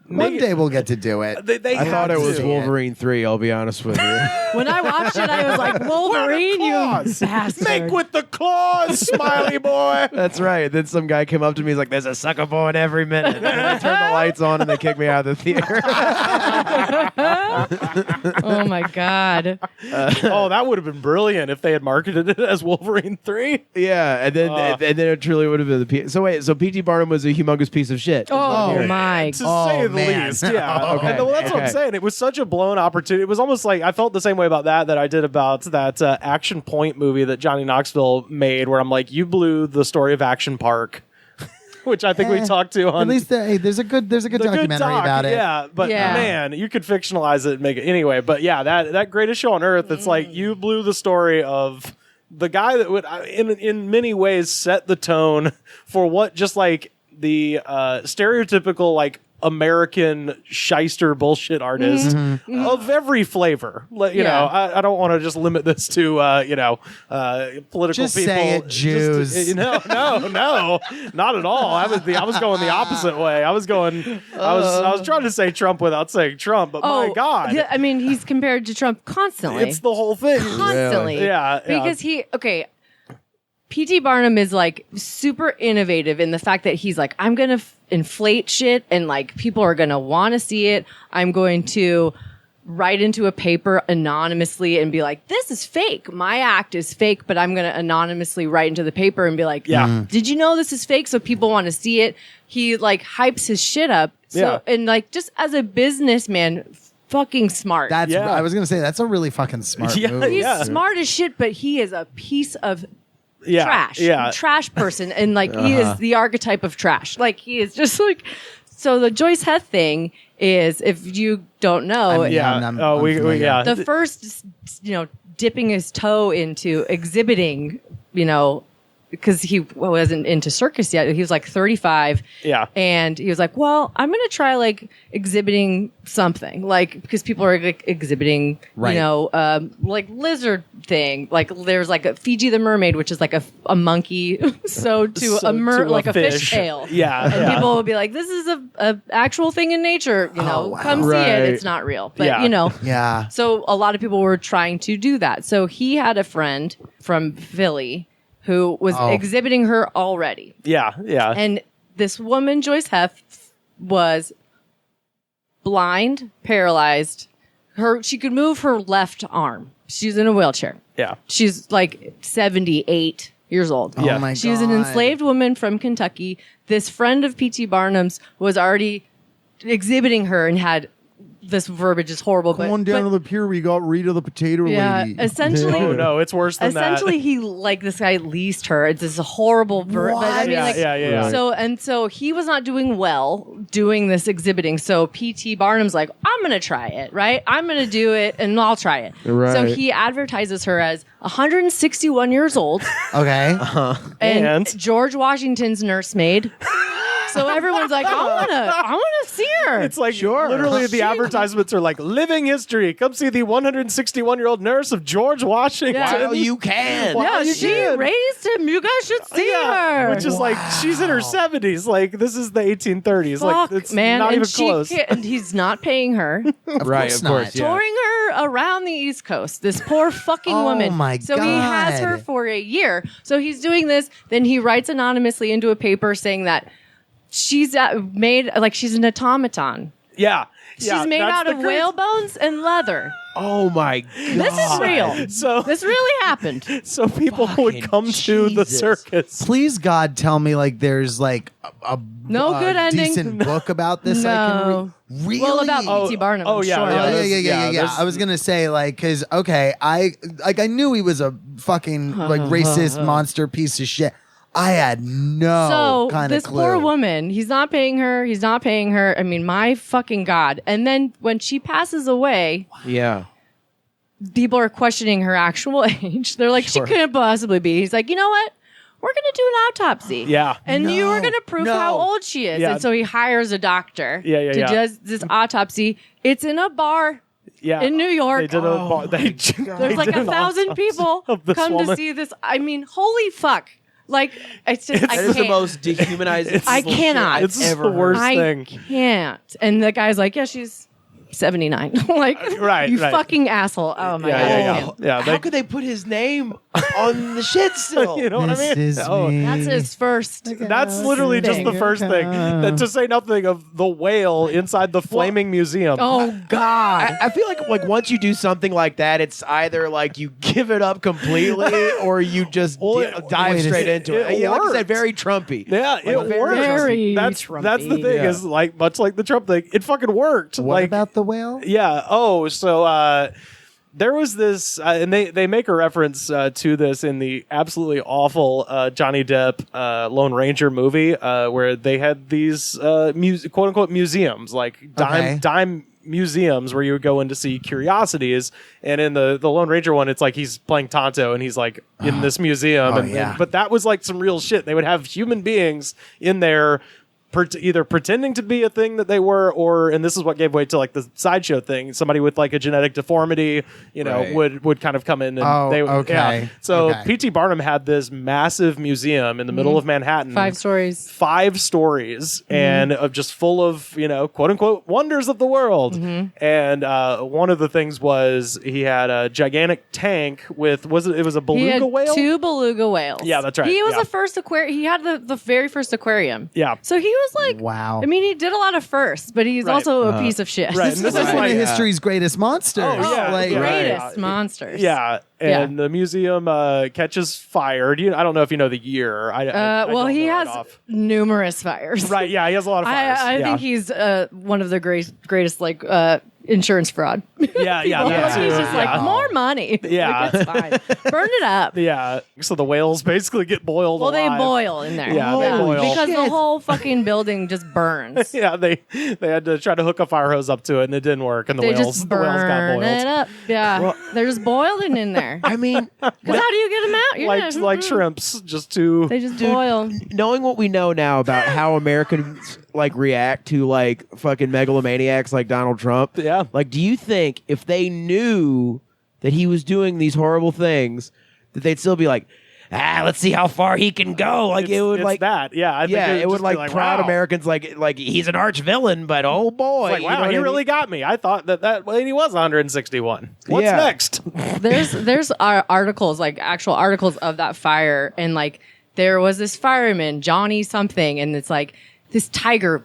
One day we'll get to do it. they I thought had it was to. Wolverine 3, I'll be honest with you. When I watched it, I was like, Wolverine, you claws. bastard. Make with the claws, smiley boy. That's right. Then some guy came up to me, he's like, there's a sucker born every minute. And then I turned the lights on and they kicked me out of the theater. Oh my God. Oh, that would have been brilliant if they had marketed it as Wolverine 3. Yeah, and then it truly would have been the So wait, so P.T. Barnum was a humongous piece of shit. Oh my. To say the man. least, yeah. Okay. And that's what I'm Okay. saying. It was such a blown opportunity. It was almost like I felt the same way about that I did about that Action Point movie that Johnny Knoxville made, where I'm like, you blew the story of Action Park, which I think we talked to on At least there's a good documentary about it. Yeah, but Yeah. man, you could fictionalize it and make it anyway. But yeah, that Greatest Show on Earth, it's like you blew the story of the guy that would, in many ways, set the tone for what just like the stereotypical like American shyster bullshit artist of every flavor. You know, I don't want to just limit this to political Just people. say it, Jews. No, not at all. I was going the opposite way. I was trying to say Trump without saying Trump, but my God, yeah, I mean, he's compared to Trump constantly. it's the whole thing. Constantly. Yeah, yeah. Because P.T. Barnum is like super innovative in the fact that he's like, I'm going to inflate shit and like people are going to want to see it. I'm going to write into a paper anonymously and be like, this is fake. My act is fake, but I'm going to anonymously write into the paper and be like, did you know this is fake? So people want to see it. He like hypes his shit up. So, and like just as a businessman, fucking smart. I was gonna say that's a really fucking smart move. He's smart as shit, but he is a piece of trash. Yeah. Trash person. And like he is the archetype of trash. Like he is just like, so the Joyce Heth thing is, if you don't know, I'm familiar. the first, dipping his toe into exhibiting, because he wasn't into circus yet. He was like 35. Yeah. And he was like, well, I'm going to try like exhibiting something, like, because people are like exhibiting, Right. like lizard thing. Like there's like a Fiji the mermaid, which is like a monkey sewed to a fish tail. Yeah. And people will be like, this is a actual thing in nature, come see it. It's not real. But, Yeah. So a lot of people were trying to do that. So he had a friend from Philly who was exhibiting her already. Yeah. And this woman, Joyce Heth, was blind, paralyzed. She could move her left arm. She's in a wheelchair. Yeah. She's like 78 years old. Oh my She was an God. enslaved woman from Kentucky. This friend of P.T. Barnum's was already exhibiting her and had, this verbiage is horrible, Come on down to the pier. We got Rita the potato lady. essentially. Oh no, it's worse than Essentially, this guy leased her. It's this horrible verb. But I mean, What? Yeah. So he was not doing well doing this exhibiting. So P.T. Barnum's like, I'm going to try it, right? I'm going to do it and I'll try it. Right. So he advertises her as 161 years old Okay. And? George Washington's nursemaid. So everyone's like, I want to see her. It's like literally the advertisements are like living history. Come see the 161-year-old nurse of George Washington. Yeah. Well, you can. Wow. yeah, you she can. raised him. You guys should see her. Which is like she's in her 70s. Like this is the 1830s. Fuck, like it's man, not and even she close. and he's not paying her. Right, of course. Yeah. Touring her around the East Coast. This poor fucking Oh woman. my So he has God. her for a year. So he's doing this. Then he writes anonymously into a paper saying that she's she's an automaton. Yeah. She's made out of whale bones and leather. Oh my god! This is real. So this really happened. So people would come to the circus. Please, God, tell me like there's like a No good ending. decent book about this. I No. can really? Well, about P.T. Barnum. oh, I'm yeah, sure. yeah. Yeah. I was gonna say like, cause okay, I knew he was a fucking like racist monster piece of shit. I had no So kind of this clue. poor woman, he's not paying her. I mean, my fucking God. And then when she passes away, Yeah. people are questioning her actual age. They're like, Sure. she couldn't possibly be. He's like, you know what? We're going to do an autopsy. Yeah. And you are No, going to prove no. how old she is. Yeah. And so he hires a doctor Yeah. to do this autopsy. It's in a bar Yeah. in New York. They did There's like 1,000 people of this come woman. to see this. I mean, holy fuck. Like, it's just, I That is the can't. most dehumanizing. I cannot. It's ever the worst I thing. can't. And the guy's like, yeah, she's 79. Like, Right, you right. fucking asshole. Oh my God. Yeah. Yeah. How could they put his name on the shit still? You know what I This mean? is Oh, me. That's his first. that's literally just the thing. first thing. That, to say nothing of the whale inside the flaming museum. Oh God. I feel like once you do something like that, it's either like you give it up completely or you just dive wait, straight it- into it. it Yeah, like I worked. said, very Trumpy. Yeah, it Like, worked. very That's the Trumpy. thing Yeah. is like much like the Trump thing. It fucking worked. What like about the whale? yeah. Oh, so there was this, and they make a reference to this in the absolutely awful Johnny Depp Lone Ranger movie, where they had these quote unquote museums, like dime museums where you would go in to see curiosities. And in the Lone Ranger one, it's like he's playing Tonto and he's like in this museum. But that was like some real shit. They would have human beings in there either pretending to be a thing that they were, or, and this is what gave way to like the sideshow thing, somebody with like a genetic deformity, you know, Right. would kind of come in and okay. So Okay. P.T. Barnum had this massive museum in the middle of Manhattan. 5 stories. 5 stories and of just full of, you know, quote unquote wonders of the world. And one of the things was he had a gigantic tank with, it was a He beluga had whale? 2 beluga whales. Yeah, that's right. He was Yeah. the first aquarium. He had the very first aquarium. Yeah. So he was like, Wow. I mean, he did a lot of firsts, but he's Right. also a piece of shit. Right. This And is this is one like, of history's greatest monsters. Oh, yeah, like, yeah. Greatest monsters. Yeah, and the museum catches fire. I don't know if you know the year. I Well, don't he know has right off. numerous fires. Right, yeah, he has a lot of fires. I yeah. think he's one of the greatest like insurance fraud. yeah, He's just like more money. Yeah. Like, it's fine. Burn it up. Yeah, so the whales basically get boiled. Well, they alive. boil in there. Yeah, they boil. because the Shit. whole fucking building just burns. Yeah, they had to try to hook a fire hose up to it, and it didn't work. And the They whales just got burn boiled. it up. Yeah, they're just boiling in there. I mean, Because how do you get them out? You're Like not- shrimps, just to They just boil. knowing what we know now about how Americans like react to like fucking megalomaniacs like Donald Trump. Yeah. Like, do you think if they knew that he was doing these horrible things, that they'd still be like, let's see how far he can go? Like it would it's like that. Yeah, I think it would just be like proud wow. Americans like he's an arch villain, but oh boy, Like, you wow, know what he I really mean? got me. I thought that well, he was 161. What's Yeah. next? There's articles, like actual articles of that fire, and like there was this fireman, Johnny something, and it's like this tiger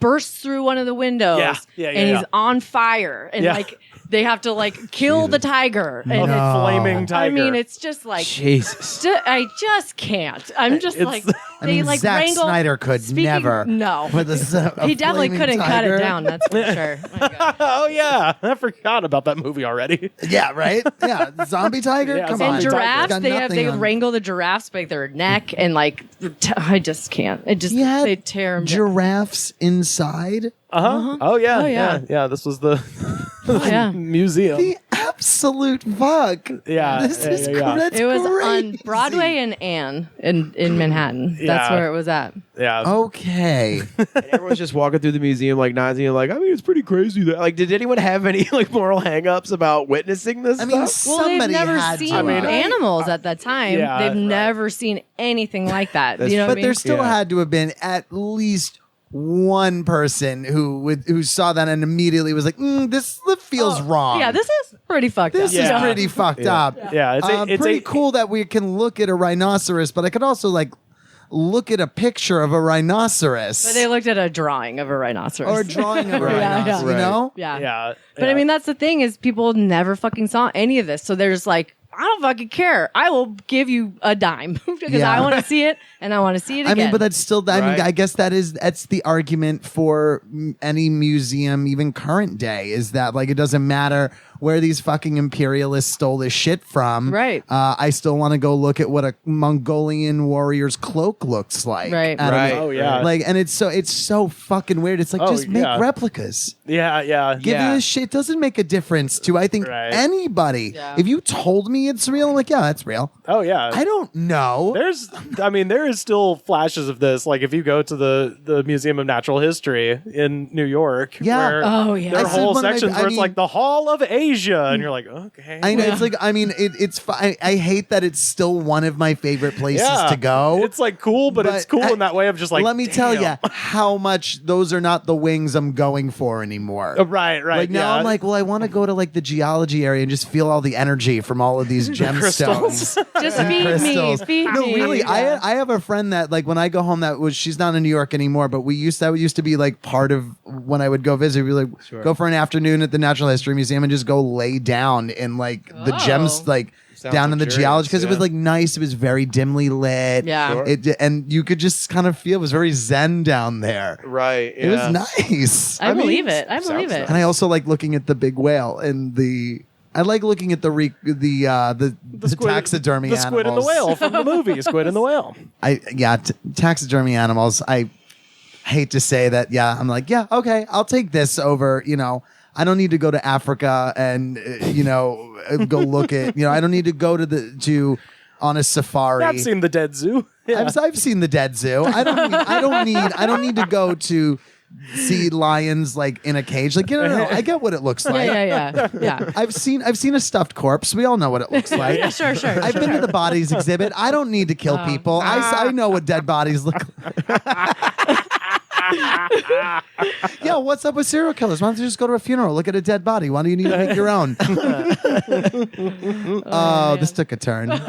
bursts through one of the windows Yeah, and yeah. he's on fire, and Yeah. like they have to like kill the tiger. And A it's, flaming tiger. I mean, it's just like Jesus. I just can't. I'm just It's- like I mean, they like Zack wrangle. Snyder could Speaking- never. No. With a He definitely flaming couldn't cut tiger. it down. That's for sure. Oh my God. Oh yeah, I forgot about that movie already. Yeah, right? Yeah. Zombie tiger? Yeah, Come zombie on. And tiger. giraffes, Got they nothing on- wrangle the giraffes by their neck, and like I just can't. It just He had they tear them. giraffes inside. Oh yeah, Oh, yeah. yeah. This was the Yeah. museum. The absolute fuck. Yeah, This yeah, is yeah. that's It was on crazy. Broadway and Ann in Manhattan. That's Yeah. where it was at. yeah. Okay. And everyone's just walking through the museum like not seeing like, I mean, it's pretty crazy that like, did anyone have any like moral hangups about witnessing this I mean, stuff? Well, they've somebody never had seen to. animals at that time. Yeah, They've right. never seen anything like that. That's- You know what But I mean? there still Yeah. had to have been at least one person who saw that and immediately was like, this feels wrong. Yeah, this is pretty fucked This up. is Yeah. pretty fucked up. Yeah, it's pretty cool that we can look at a rhinoceros, but I could also like look at a picture of a rhinoceros. But they looked at a drawing of a rhinoceros. or a drawing of a Yeah, rhinoceros, yeah. you know? Yeah. Yeah. But I mean, that's the thing is people never fucking saw any of this. So they're just like, I don't fucking care. I will give you a dime because Yeah. I want to see it and I want to see it again. I mean, but that's still. I mean, Right. I guess that's the argument for any museum, even current day, is that like it doesn't matter where these fucking imperialists stole this shit from. Right. I still want to go look at what a Mongolian warrior's cloak looks like. Right. I don't Right. know. Oh, yeah. Like, and it's so fucking weird. It's like Oh, just make yeah. replicas. Yeah. Give Yeah. me this shit. It doesn't make a difference to I think Right. anybody. Yeah. If you told me it's real, I'm like, yeah, that's real. Oh, yeah. I don't know. There is still flashes of this. Like if you go to the Museum of Natural History in New York, Yeah. where Oh, yeah. there are I said whole one of my- sections I where it's mean- like the Hall of Asia, and you're like, okay, I know Yeah. it's like I mean it's I hate that it's still one of my favorite places yeah, to go. It's like cool, but it's cool in that way of just like. let me tell damn. you how much those are not the wings I'm going for anymore. Right. Like now yeah. I'm like, well, I want to go to like the geology area and just feel all the energy from all of these gemstones. crystals. just feed Crystals. me. Feed No, me. really, Yeah. I have a friend that like when I go home she's not in New York anymore, but that used to be like part of when I would go visit. We like go for an afternoon at the Natural History Museum and just go lay down in like the gems like down in the luxurious, geology because it was yeah. like nice. It was very dimly lit. Yeah. Sure. And you could just kind of feel it was very zen down there. Right. It was nice. I believe it. I believe it. And I also like looking at the big whale and I like looking at the taxidermy the squid and the animals. whale from the movie Squid and the Whale. Taxidermy animals. I hate to say that. Yeah, I'm like, yeah, okay, I'll take this over. I don't need to go to Africa and go look at. I don't need to go to on a safari. I've seen the Dead Zoo. Yeah. I've seen the Dead Zoo. I don't need to go to see lions like in a cage. Like, no. I get what it looks like. Yeah. I've seen a stuffed corpse. We all know what it looks like. Yeah, sure. I've been to the bodies exhibit. I don't need to kill people. I know what dead bodies look like. Yeah, what's up with serial killers? Why don't you just go to a funeral, look at a dead body? Why do you need to make your own? Oh, this took a turn. It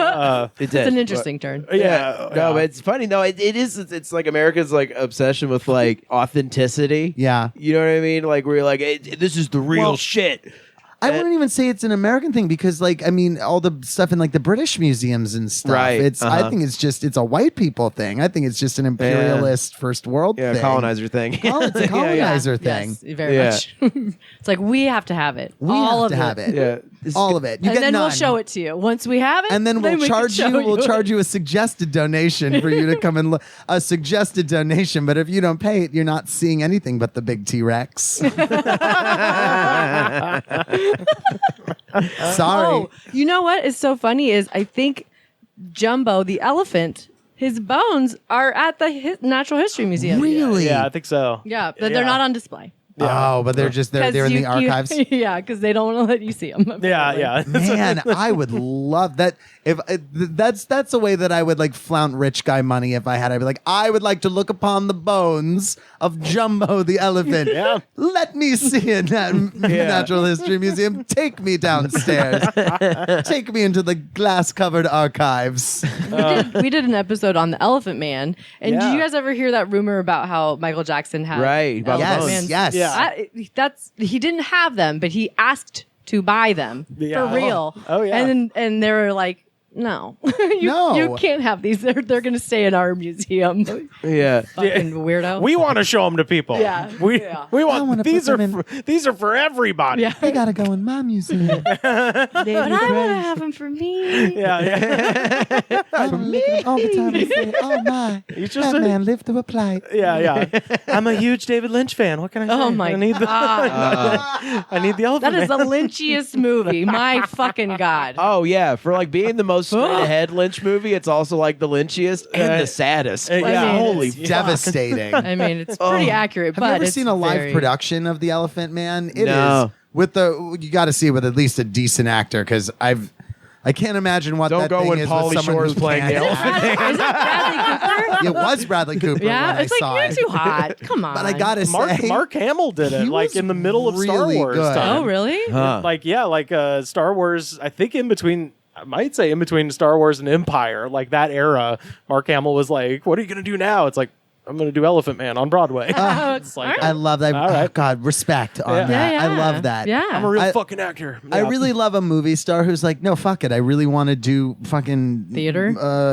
It's did. an interesting turn. Yeah. No, but it's funny. No, it is. It's like America's like obsession with like authenticity. Yeah. You know what I mean? Like we're like, hey, this is the real Well, shit. I wouldn't even say it's an American thing because, like, I mean, all the stuff in like the British museums and stuff. Right, I think it's a white people thing. I think it's just an imperialist first world thing. colonizer thing. It's a colonizer thing. Yes, very Yeah. much. It's like we have to have it. We all have of to have it. Yeah. All of it. You And get then none. we'll show it to you. Once we have it, And then we'll we can charge you. show We'll it. charge you a suggested donation for you to come and look. A suggested donation, but if you don't pay it, you're not seeing anything but the big T-Rex. Sorry. Oh, you know what is so funny is I think Jumbo the elephant, his bones are at the Natural History Museum. Really? Yeah, I think so. Yeah, but they're not on display. Oh, but they're just they're in the archives. Yeah, because they don't want to let you see them. Yeah. Man, I would love that. If that's a way that I would like flaunt rich guy money if I had. I'd be like, I would like to look upon the bones of Jumbo the elephant. Yeah. Let me see it at Natural History Museum. Take me downstairs. Take me into the glass covered archives. We did an episode on the Elephant Man, and Yeah. did you guys ever hear that rumor about how Michael Jackson had Right, about the Elephant Yes, Mans? yes. Yeah. He didn't have them, but he asked to buy them Yeah. for real. Oh, yeah. and they were like, no, No. you can't have these. They're going to stay in our museum. Yeah. Fucking weirdo. We want to show them to people. Yeah. We Yeah. we I wanna want these put are them these are for everybody. yeah. They gotta go in my museum. But I want to have them for me. Yeah. I don't look at them all the time and say, "Oh my, You just that man lived through a plight." Yeah. I'm a huge David Lynch fan. What can I say? Oh my I need the God. I need the elephant. That is Man. the lynchiest movie. My fucking God. Oh yeah, for like being the most straight ahead Lynch movie, it's also like the lynchiest and the saddest. yeah. I mean, Holy it's- Devastating. I mean, it's pretty accurate, Have but you ever it's seen a live very- production of The Elephant Man? It is No. with you got to see it with at least a decent actor because I can't imagine what Don't that go thing when is Pauly with someone Shore's who playing can't the act. Is it Bradley Cooper? It was Bradley Cooper Yeah, when it's I like saw you're it. too hot. Come on. But I gotta Mark say, Mark Hamill did it he like was in the middle of Star really Wars good. time. Oh, really? Huh. Like Star Wars. I think in between I might say in between Star Wars and Empire, like that era, Mark Hamill was like, what are you going to do now? It's like, I'm going to do Elephant Man on Broadway. It's like, I love that. All right. Oh, God, respect on that. Yeah. I love that. Yeah. I'm a real I- fucking actor. I Yeah. really love a movie star who's like, no, fuck it. I really want to do fucking Theater?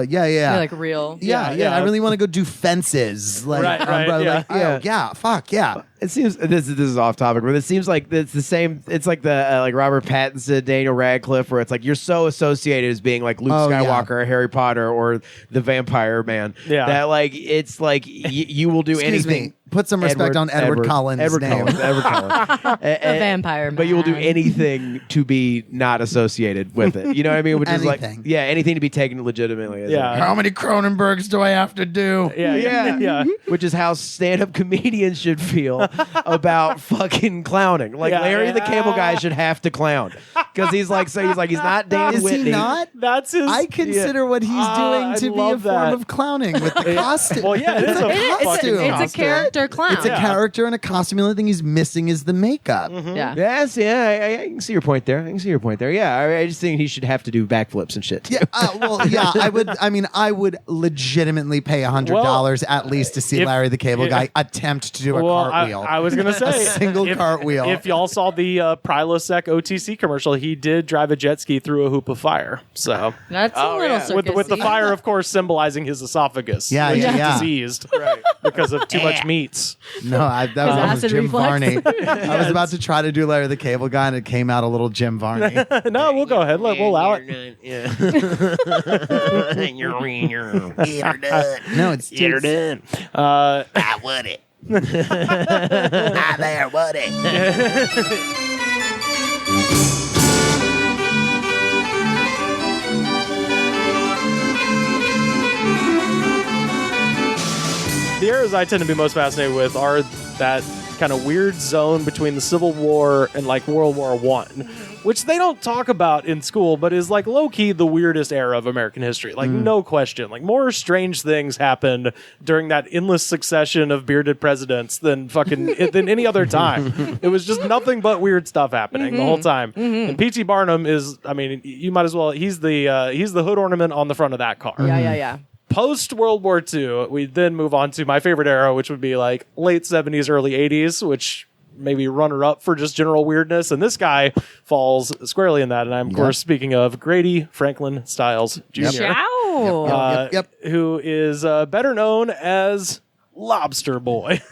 Yeah. Yeah, like real. Yeah. I really want to go do fences. Like, Right, on right, Broadway. yeah. Like, oh, yeah, fuck, yeah. It seems this is off topic, but it seems like it's the same. It's like the like Robert Pattinson, Daniel Radcliffe, where it's like you're so associated as being like Luke Oh, yeah. Skywalker, or Harry Potter, or the Vampire Man. Yeah. that like it's like you will do Excuse anything. me. Put some respect on Edward Collins' Edward name. Collins. Edward Collins. The vampire But you will do man. anything to be not associated with it. You know what I mean? Which is like, Anything. yeah, anything to be taken legitimately. As Yeah. How many Cronenbergs do I have to do? Yeah. Which is how stand-up comedians should feel about fucking clowning. Like Yeah, Larry yeah. the Cable Guy should have to clown because he's not Dan Is Whitney. he not? That's his. I consider what he's doing I to be a love form that. of clowning with the costume. Well, yeah, it is a It's fucking a costume. character clown. It's a character and a costume. The only thing he's missing is the makeup. Yeah. Yes, yeah, I can see your point there. Yeah, I just think he should have to do backflips and shit. Too. Yeah, I would. I mean, I would legitimately pay $100 at least to see if- Larry the Cable Guy attempt to do a Well, cartwheel. I was gonna say single cartwheel. If y'all saw the Prilosec OTC commercial, he did drive a jet ski through a hoop of fire. So That's a little yeah. with the circusy. fire, of course, symbolizing his esophagus. Yeah, which is yeah. diseased because of too much meats. No, that was almost acid Jim reflux. Varney. I was about to try to do Larry the Cable Guy, and it came out a little Jim Varney. No, we'll go ahead. We'll allow it. No, it's You're done. Uh, I would it. I there would it. the eras I tend to be most fascinated with are that kind of weird zone between the Civil War and like World War I, which they don't talk about in school, but is like low key the weirdest era of American history. Like no question. Like more strange things happened during that endless succession of bearded presidents than than any other time. It was just nothing but weird stuff happening the whole time. And P.T. Barnum is, I mean, you might as well. He's the hood ornament on the front of that car. Yeah. Post World War II, we then move on to my favorite era, which would be like late 70s, early 80s, which maybe runner up for just general weirdness. And this guy falls squarely in that. And I'm, of course, speaking of Grady Franklin Stiles Jr., Ciao. Yep. who is better known as Lobster Boy.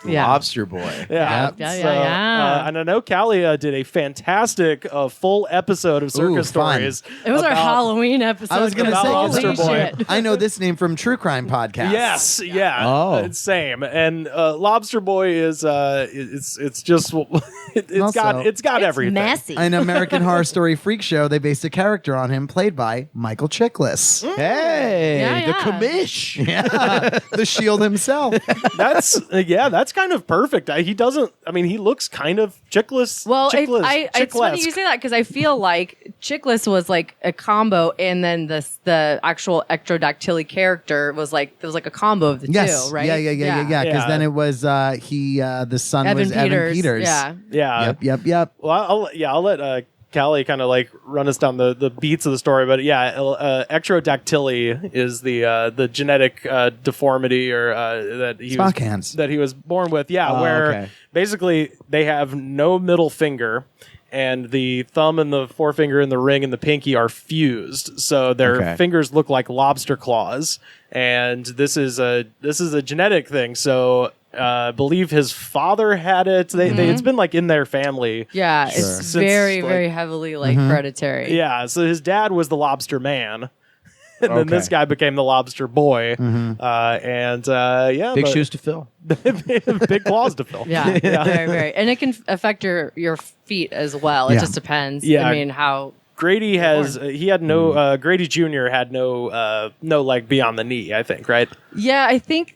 Yeah. Lobster Boy. Yeah. Yeah. And I know Callie did a fantastic full episode of Circus Ooh, fun. Stories. It was our about- Halloween episode. I was going to About say, Lobster Holy Boy. shit. I know this name from True Crime Podcast. Yes, yeah. Oh. Same. And Lobster Boy is it's just Also- it's got everything. Messy. An American Horror Story freak show. They based a character on him, played by Michael Chiklis. Hey, Yeah, the yeah. commish. Yeah, the Shield himself. That's kind of perfect. He doesn't. I mean, he looks kind of Chiklis. Well, it's Chicklesque. funny you say that because I feel like Chickless was like a combo, and then the actual ectrodactyly character was like there was like a combo of the Yes. two, right? Yeah. Because Yeah. then it was the son Evan was Peters. Evan Peters. Yeah. Yeah. Yep. Well, I'll let Callie kind of like run us down the beats of the story, but ectrodactyly is the genetic deformity or Spock hands. that he was born with. Yeah, where okay. basically they have no middle finger. And the thumb and the forefinger and the ring and the pinky are fused, so their Okay. fingers look like lobster claws. And this is a genetic thing. So I believe his father had it. It's been like in their family. Yeah, Sure. it's Since, very, like- very heavily like hereditary. Yeah, so his dad was the Lobster Man, and then this Okay. guy became the Lobster Boy. Big shoes to fill. big claws to fill. Yeah, very, very, and it can affect your feet as well. It Yeah. just depends. Yeah. I mean how. Grady has he had no Grady Jr. had no leg beyond the knee. I think right. Yeah, I think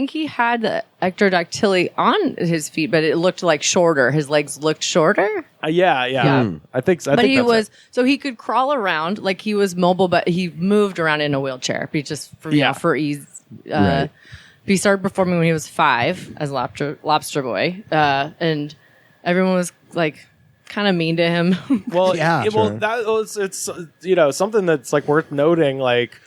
he had the ectrodactyly on his feet, but it looked like shorter. His legs looked shorter. Yeah. Yeah. I think so. But he was so he could crawl around, like he was mobile, but he moved around in a wheelchair, just for for ease. Right. He started performing when he was 5 as Lobster Boy, and everyone was like kind of mean to him. Well, Yeah, well, sure. that was it's something that's like worth noting. Like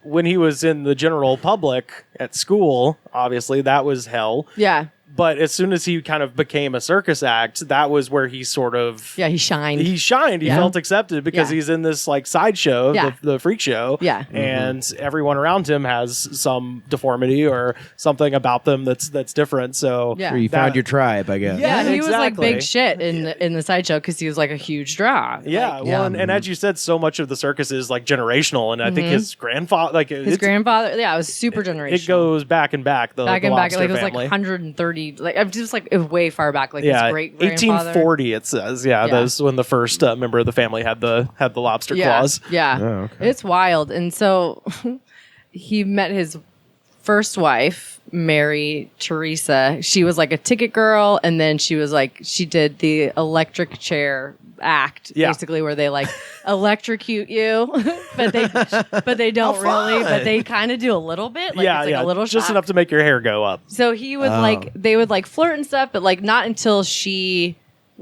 when he was in the general public at school, obviously that was hell. Yeah. But as soon as he kind of became a circus act, that was where he sort of Yeah, he shined. He shined. He Yeah. felt accepted because Yeah. he's in this like sideshow, Yeah. the freak show. Yeah. And everyone around him has some deformity or something about them that's different. So Yeah. Or you that- found your tribe, I guess. Yeah. he was like exactly. big shit in the sideshow because he was like a huge draw. Yeah, Like, well, and as you said, so much of the circus is like generational, and I think his grandfather, like his grandfather, yeah, it was super generational. it goes back and back. The back the and back, Lobster like it was like family. 130, like I'm just like it was way far back, like Yeah, his great grandfather. 1840. It says, yeah, Yeah. that's when the first member of the family had the lobster Yeah, claws. yeah, Oh, okay. it's wild. And so he met his first wife, Mary Teresa. She was like a ticket girl, and then she did the electric chair act, Yeah. basically, where they like electrocute you, but they don't really, but they kind of do a little bit, like yeah, it's like yeah, a little just shock. enough to make your hair go up. So he would they would like flirt and stuff, but like not until she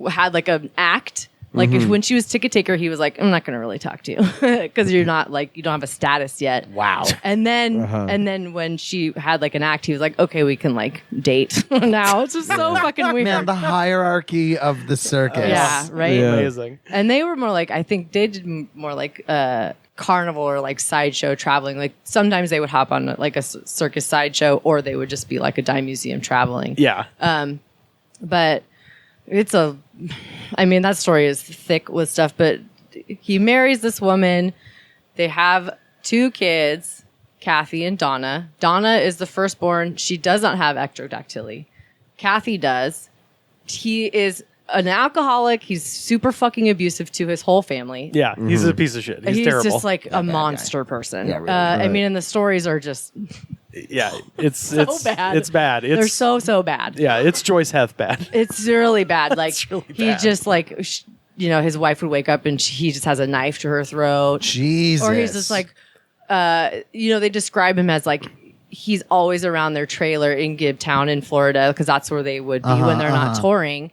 had like an act. Like when she was ticket taker, he was like, "I'm not going to really talk to you because you're not like you don't have a status yet." Wow. And then when she had like an act, he was like, "Okay, we can like date now." It's just so fucking weird. Man, the hierarchy of the circus. Yeah, right. Yeah. Amazing. And they were more like I think they did more like carnival or like sideshow traveling. Like sometimes they would hop on like a circus sideshow, or they would just be like a dime museum traveling. Yeah, But that story is thick with stuff, but he marries this woman. They have 2 kids, Kathy and Donna. Donna is the firstborn. She does not have ectrodactyly. Kathy does. He is an alcoholic. He's super fucking abusive to his whole family. yeah, he's a piece of shit. He's terrible. just like a monster person. Yeah, really. I mean, and the stories are just yeah, it's bad. It's bad. they're It's so bad. yeah, it's Joyce Heth bad. It's really bad. Like really he bad. just like his wife would wake up and he just has a knife to her throat, Jesus. or he's just like, they describe him as like he's always around their trailer in Gibtown in Florida because that's where they would be when they're not touring.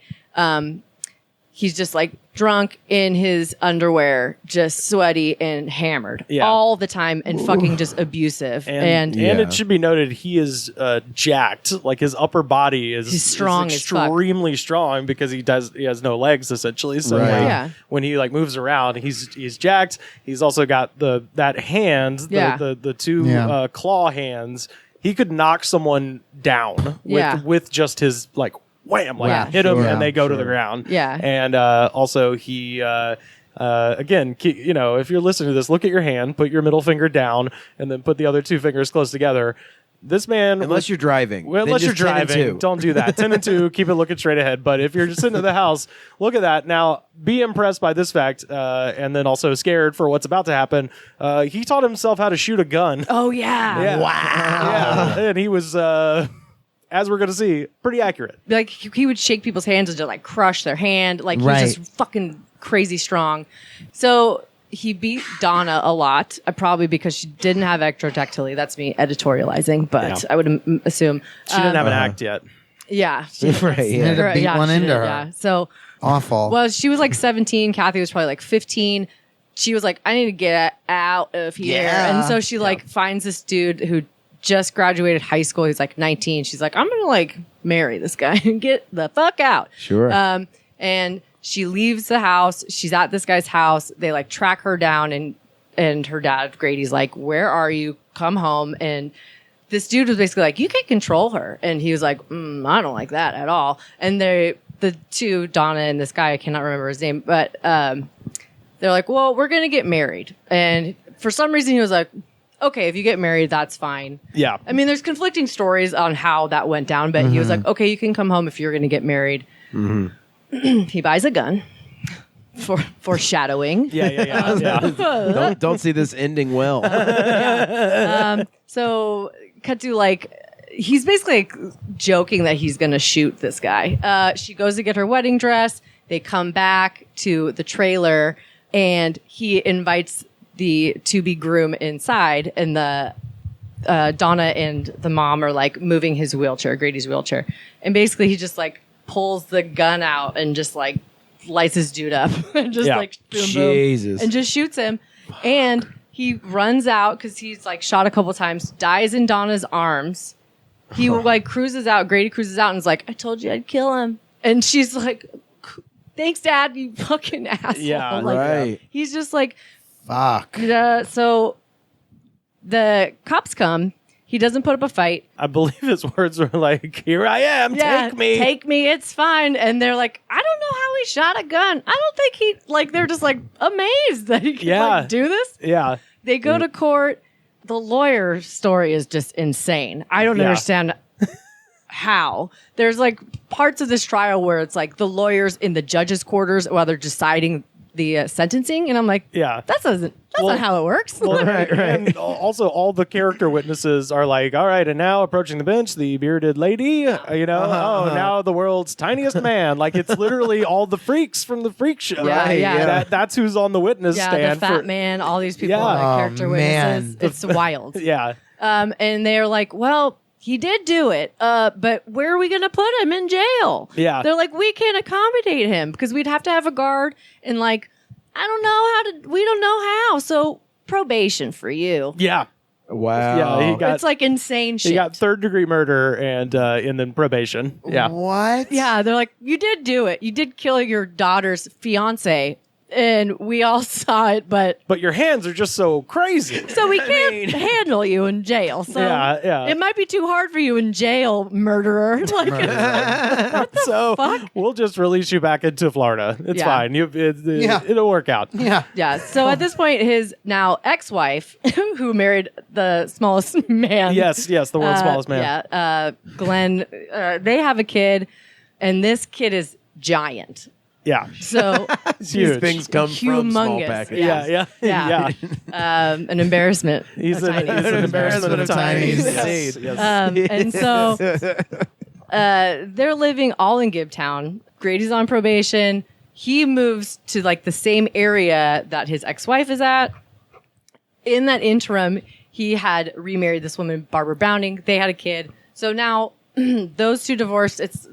He's just like drunk in his underwear, just sweaty and hammered all the time and fucking just abusive. And it should be noted he is jacked. Like his upper body is He's strong as fuck. extremely strong because he has no legs essentially. So Right. like, Yeah. when he like moves around, he's jacked. He's also got that hand, the 2 Yeah. claw hands. He could knock someone down with just his like wham, like Yeah. hit him Sure. and they go to Sure. the ground. Yeah. And also he again, if you're listening to this, look at your hand, put your middle finger down, and then put the other 2 fingers close together. This man, Unless you're driving. well, Then unless you're just 10 and driving, 2. don't do that. 10 and 2, keep it looking straight ahead. But if you're just sitting in the house, look at that. Now, be impressed by this fact, and then also scared for what's about to happen. He taught himself how to shoot a gun. oh yeah. Yeah. Wow. Yeah. And he was, as we're going to see, pretty accurate. Like he would shake people's hands and just like crush their hand. Like Right. he's just fucking crazy strong. So he beat Donna a lot, probably because she didn't have ectrodactyly. That's me editorializing, but Yeah. I would assume. She didn't have an act yet. Yeah. Right, yeah. Had to beat one she into did, her. Yeah. So, Awful. well, she was like 17. Kathy was probably like 15. She was like, I need to get out of here. Yeah. And so she like finds this dude who just graduated high school. He's like 19. She's like, I'm going to like marry this guy and get the fuck out. Sure. And she leaves the house. She's at this guy's house. They like track her down and her dad, Grady's like, where are you? Come home. And this dude was basically like, you can control her. And he was like, I don't like that at all. And the 2, Donna and this guy, I cannot remember his name, but they're like, well, we're going to get married. And for some reason he was like, okay, if you get married, that's fine. Yeah. I mean, there's conflicting stories on how that went down, but he was like, okay, you can come home if you're going to get married. He buys a gun for foreshadowing. Yeah. Don't see this ending well. So cut to like, he's basically like joking that he's going to shoot this guy. She goes to get her wedding dress. They come back to the trailer and he invites the to-be groom inside, and the Donna and the mom are like moving his wheelchair, Grady's wheelchair. And basically he just like pulls the gun out and just like lights his dude up and just like boom, Jesus. boom, and just shoots him. And he runs out because he's like shot a couple times, dies in Donna's arms. He like cruises out. Grady cruises out and is like, I told you I'd kill him. And she's like, thanks, Dad, you fucking asshole. Yeah, like, right. He's just like, Fuck. so the cops come. He doesn't put up a fight. I believe his words were like, here I am, take me. Take me, it's fine. And they're like, I don't know how he shot a gun. I don't think he, like, they're just like amazed that he can like, do this. Yeah. They go to court. The lawyer story is just insane. I don't understand how. There's like parts of this trial where it's like the lawyers in the judge's quarters while they're deciding the sentencing. And I'm like, that's not how it works. Well, and also, all the character witnesses are like, all right, and now approaching the bench, the bearded lady, now the world's tiniest man. Like, it's literally all the freaks from the freak show. That's who's on the witness stand. The fat man, all these people are character witnesses. It's wild. And they're like, well, he did do it, but where are we going to put him? In jail? Yeah. They're like, we can't accommodate him because we'd have to have a guard and like, we don't know how. So probation for you. Yeah. Wow. Yeah, it's like insane shit. He got 3rd-degree murder and then probation. Yeah. What? Yeah. They're like, you did do it. You did kill your daughter's fiance. And we all saw it, but your hands are just so crazy. So we can't handle you in jail. So it might be too hard for you in jail, murderer. Like, what the fuck? We'll just release you back into Florida. It's fine. It'll work out. Yeah. So at this point, his now ex-wife, who married the smallest man. Yes, the world's smallest man. Yeah, Glenn. They have a kid, and this kid is giant. Yeah. So these things come from small packages. Yeah. An embarrassment. He's an embarrassment of tinies. Yes. And so they're living all in Gibtown. Grady's on probation. He moves to like the same area that his ex-wife is at. In that interim, he had remarried this woman, Barbara Browning. They had a kid. So now those two divorced. It's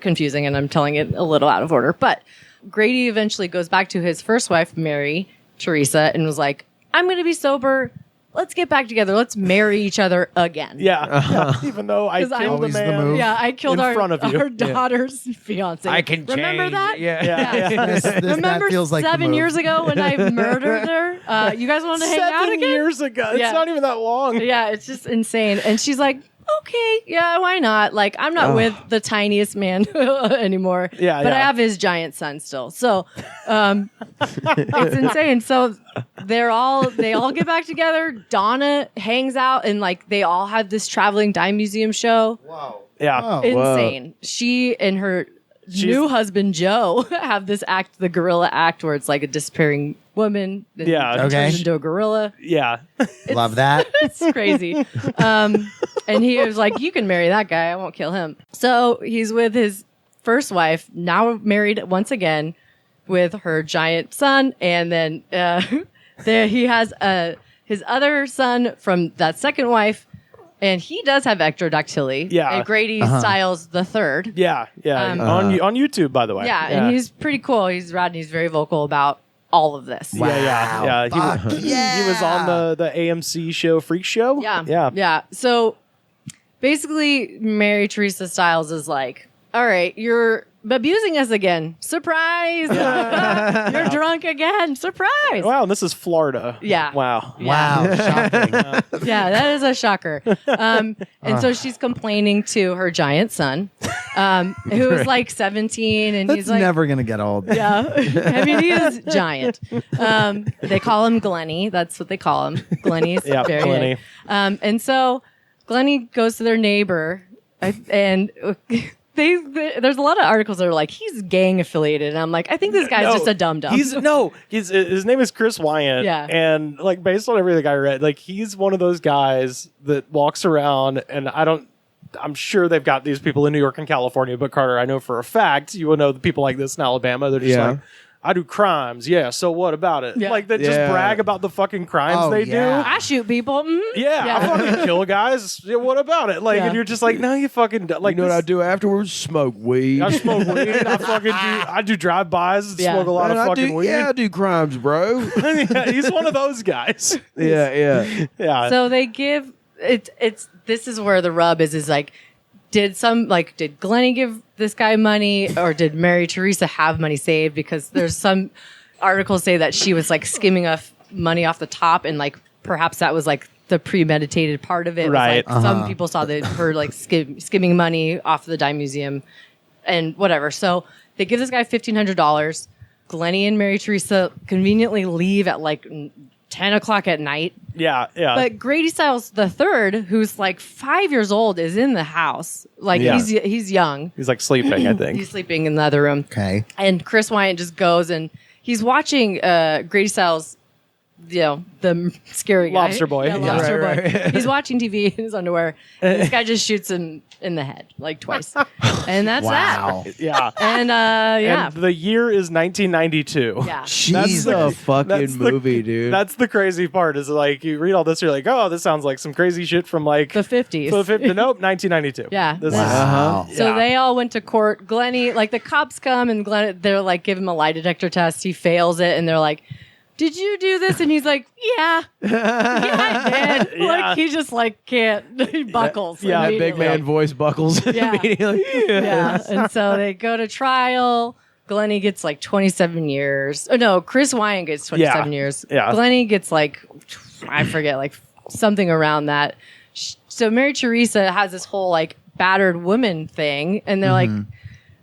confusing and I'm telling it a little out of order, but Grady eventually goes back to his first wife, Mary Teresa, and was like, I'm going to be sober. Let's get back together. Let's marry each other again. Even though I killed the man. I killed in front of you. Our daughter's fiance. I can Remember change. that? Remember that feels like 7 years ago when I murdered her? You guys wanted to hang out again? 7 years ago. It's not even that long. Yeah, it's just insane. And she's like, okay, yeah, why not? Like, I'm not with the tiniest man anymore. But I have his giant son still. So it's insane. So they all get back together. Donna hangs out and like they all have this traveling dime museum show. Wow. Yeah. Oh. Insane. She and her new husband Joe have this act, the gorilla act, where it's like a disappearing woman that turns into a gorilla. Yeah. Love that. It's crazy. And he was like, you can marry that guy. I won't kill him. So he's with his first wife, now married once again with her giant son. And then he has his other son from that second wife. And he does have ectrodactyly. Yeah. And Grady Stiles the third. Yeah. On YouTube, by the way. Yeah. And he's pretty cool. He's rad and he's very vocal about all of this. Wow. Yeah. He was on the AMC show Freak Show. Yeah. So basically, Mary Teresa Stiles is like, all right, you're abusing us again. Surprise! You're drunk again. Surprise! Wow, and this is Florida. Yeah. Wow. Shocking. Yeah, that is a shocker. And so she's complaining to her giant son, who is like 17, and he's like never gonna get old. Yeah, I mean he is giant. They call him Glenny. That's what they call him. Glenny's very Glenny. And so Glenny goes to their neighbor, and there's a lot of articles that are like he's gang affiliated, and I'm like, I think this guy's just a dum dum. His name is Chris Wyant. Yeah. And like based on everything I read, like he's one of those guys that walks around, and I'm sure they've got these people in New York and California, but Carter, I know for a fact you will know the people like this in Alabama. They're just like, I do crimes. Yeah, so what about it? Yeah. Like, they just Yeah. brag about the fucking crimes Oh, they yeah. I shoot people. Mhm. do. Yeah, I fucking kill guys. Yeah, what about it? Like, Yeah. and you're just like, no, you fucking like. You know what this- I do afterwards? Smoke weed. I smoke weed. I do drive-bys and Yeah. smoke a lot Man, of I fucking do, weed. yeah, I do crimes, bro. Yeah, he's one of those guys. yeah. Yeah. So they give it's this is where the rub is like did Glennie give this guy money or did Mary Teresa have money saved? Because there's some articles say that she was like skimming off money off the top and like perhaps that was like the premeditated part of it. Right. Was, like, some people saw that her like skimming money off the dime museum and whatever. So they give this guy $1,500. Glennie and Mary Teresa conveniently leave at like 10 o'clock at night. yeah. But Grady Stiles the third, who's like 5 years old, is in the house. Like Yeah. he's young. He's like sleeping, I think. He's sleeping in the other room. Okay. And Chris Wyant just goes and he's watching Grady Stiles, the scary guy. Lobster Boy. Yeah, Yeah. Lobster Right, Boy. He's watching TV in his underwear. And this guy just shoots him in the head like twice. And that's Wow. Yeah. that. And yeah. And the year is 1992. Yeah. That's Jesus. a fucking That's the- movie, dude. That's the crazy part is like you read all this, you're like, oh, this sounds like some crazy shit from like The 50s. Nope, 1992. Yeah. This Wow. is, So yeah. they all went to court. Glennie, like the cops come and they're like, give him a lie detector test. He fails it. And they're like, did you do this? And he's like, yeah. Yeah, I did. Yeah. Like, he just like can't, he buckles. Yeah, that big immediately. man voice buckles Yeah. immediately. Yeah. And so they go to trial. Glennie gets like 27 years. Oh, no, Chris Wyant gets 27 Yeah. years. Yeah. Glennie gets like, I forget, like something around that. So Mary Teresa has this whole like battered woman thing. And they're like,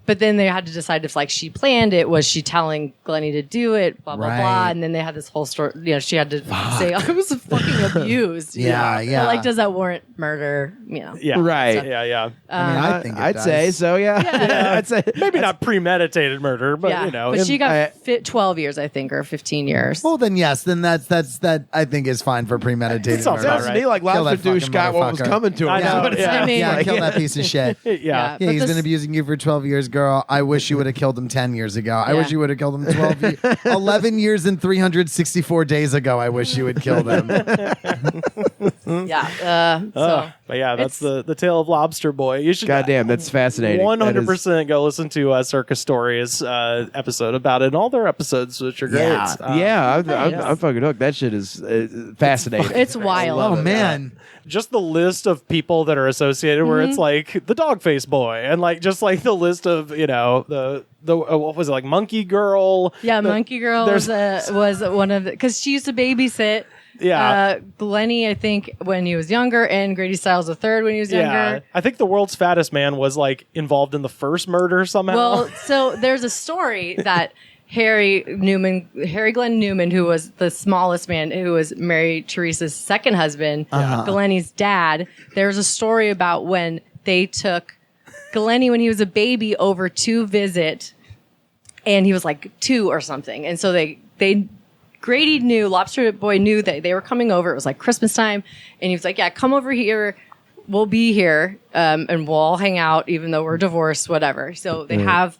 but then they had to decide if like she planned it, was she telling Glennie to do it, blah, blah, blah. Right. And then they had this whole story, she had to say, I was fucking abused. Yeah, yeah. But, like, does that warrant murder? Yeah. Right. Yeah, yeah. I mean, I think it I'd does. say so, yeah. I'd say Maybe not premeditated murder, but you know. But she got I- 12 years, I think, or 15 years. Well, then yes, then that I think is fine for premeditated sounds murder. about sounds to right. me like Kill Lobster that fucking Douche got what was motherfucker. coming to him. I know, That's what it yeah. sounds I mean, Yeah, like. kill that piece of shit. yeah. Yeah, But he's this- been abusing you for 12 years, girl. I wish you would have killed him 10 years ago. I Yeah. wish you would have killed him 11 years and 364 days ago. I wish you would kill them. Yeah. So But yeah, that's the tale of Lobster Boy. You should Goddamn, that's fascinating. 100% go listen to Circus Stories episode about it and all their episodes, which are great. Yeah. I'm fucking hooked. That shit is fascinating. it's wild. Oh, man. Just the list of people that are associated where it's like the dog face boy and like just like the list of the what was it, like Monkey Girl. Yeah, The- Monkey Girl was one of the, because she used to babysit. Yeah. Glennie, I think, when he was younger, and Grady Stiles the third when he was younger. I think the world's fattest man was like involved in the first murder somehow. Well, so there's a story that Harry Glenn Newman, who was the smallest man, who was Mary Teresa's second husband, Glennie's dad. There's a story about when they took Glennie when he was a baby over to visit, and he was like 2 or something, and so they Grady knew, Lobster Boy knew that they were coming over. It was like Christmas time, and he was like, "Yeah, come over here. We'll be here, and we'll all hang out, even though we're divorced, whatever." So they have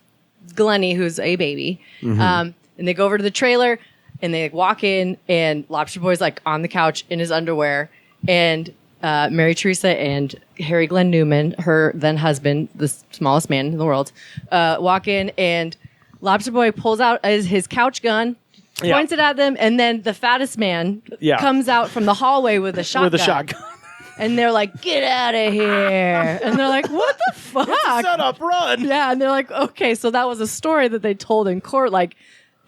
Glennie, who's a baby, and they go over to the trailer, and they walk in, and Lobster Boy's like on the couch in his underwear, and Mary Teresa and Harry Glenn Newman, her then husband, the smallest man in the world, walk in, and Lobster Boy pulls out his couch gun. Yeah. Points it at them, and then the fattest man comes out from the hallway with a shotgun. with a shotgun. And they're like, "Get out of here!" And they're like, "What the fuck?" Set up, run. Yeah, and they're like, "Okay, so that was a story that they told in court. Like,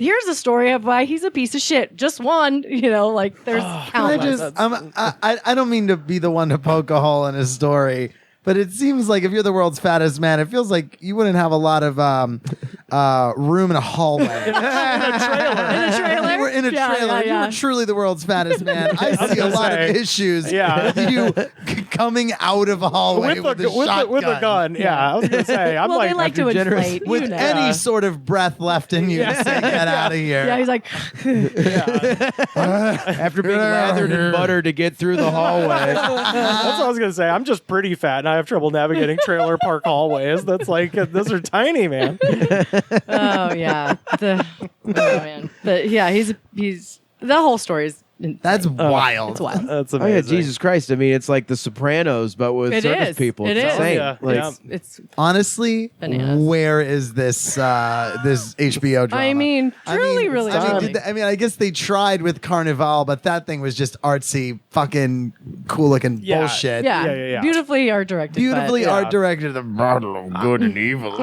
here's a story of why he's a piece of shit. Just one, like there's countless." I don't mean to be the one to poke a hole in his story, but it seems like if you're the world's fattest man, it feels like you wouldn't have a lot of room in a hallway. In a trailer. You were in a Yeah, trailer. yeah, You yeah. were truly the world's fattest man. I see a gonna lot of say, issues yeah. with you coming out of a hallway with a gun. Yeah, I was gonna say. I'm well, like they like to generous. inflate, with you know. any sort of breath left in you to say, get out of here. Yeah, he's like, After being lathered in butter to get through the hallway. That's what I was gonna say. I'm just pretty fat, and I have trouble navigating trailer park hallways. That's like those are tiny, man. "Oh yeah." Oh, man. But yeah, he's the whole story is That's wild. It's wild. That's Oh amazing. yeah, Jesus Christ! I mean, it's like The Sopranos, but with It circus is. people. It It's is. insane. Yeah. Like, Yeah. It's Honestly, Bananas. where is this this HBO drama? I mean, truly, really charming. I guess they tried with Carnival, but that thing was just artsy, fucking cool looking Yeah. bullshit. Yeah. Beautifully art directed. Beautifully but- art directed. The battle of good and evil.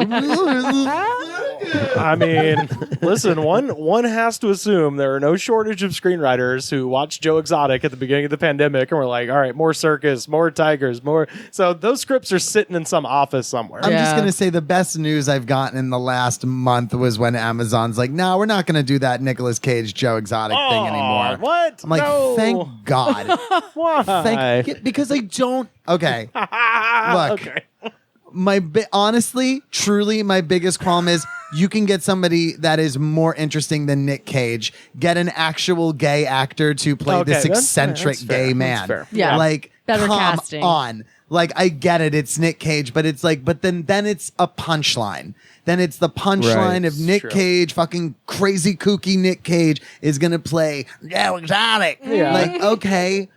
I mean, listen, one has to assume there are no shortage of screenwriters who watched Joe Exotic at the beginning of the pandemic and were like, all right, more circus, more tigers, more. So those scripts are sitting in some office somewhere. I'm just Yeah. going to say the best news I've gotten in the last month was when Amazon's like, no, we're not going to do that Nicolas Cage Joe Exotic thing anymore. What? I'm like, No. thank God. Why? Because I don't. Okay. Look. Okay. Honestly, truly, my biggest qualm is you can get somebody that is more interesting than Nick Cage. Get an actual gay actor to play Okay, this that's- eccentric that's fair. gay That's man. fair. Yeah. Like, Better come casting. on. Like, I get it. It's Nick Cage, but it's like, but then it's a punchline. Then it's the punchline Right. of Nick True. Cage, fucking crazy kooky Nick Cage is gonna play Joe Exotic. Yeah. Like, okay,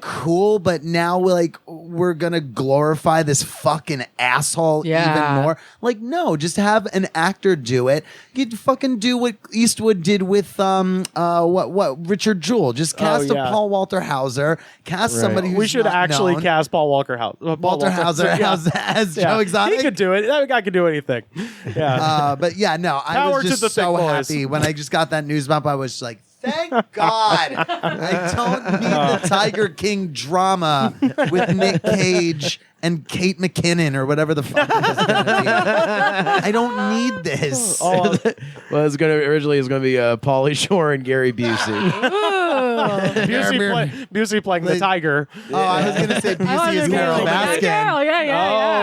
cool, but now we're gonna glorify this fucking asshole Yeah. even more. Like, no, just have an actor do it. You fucking do what Eastwood did with what Richard Jewell. Just cast yeah. a Paul Walter Hauser. Cast somebody who's We should not actually known. cast Paul Walter Walter Hauser as Joe Exotic. He could do it. That guy could do anything. Yeah. But yeah, no, I Power was to just the so thick boys. happy when I just got that news bump. I was like, thank God. I don't need the Tiger King drama with Nick Cage and Kate McKinnon or whatever the fuck it is gonna be. I don't need this. Oh, well, it's originally gonna be Pauly Shore and Gary Busey. Busey playing the tiger. Oh, I was gonna say Busey is Carol Baskin. Yeah.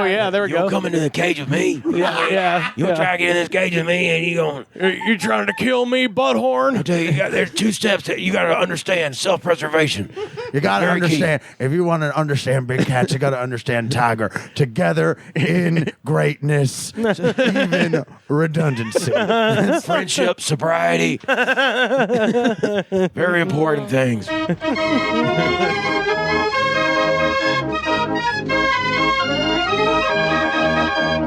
Oh yeah, there we You go. come into the cage with me. Yeah. You try to get in this cage with me, and you going. You trying to kill me, butthorn? I tell you, there's two steps that you got to understand: self-preservation. You gotta Very key. understand. If you want to understand big cats, you gotta understand tiger. Together in greatness, even redundancy. Friendship, sobriety. Very important things.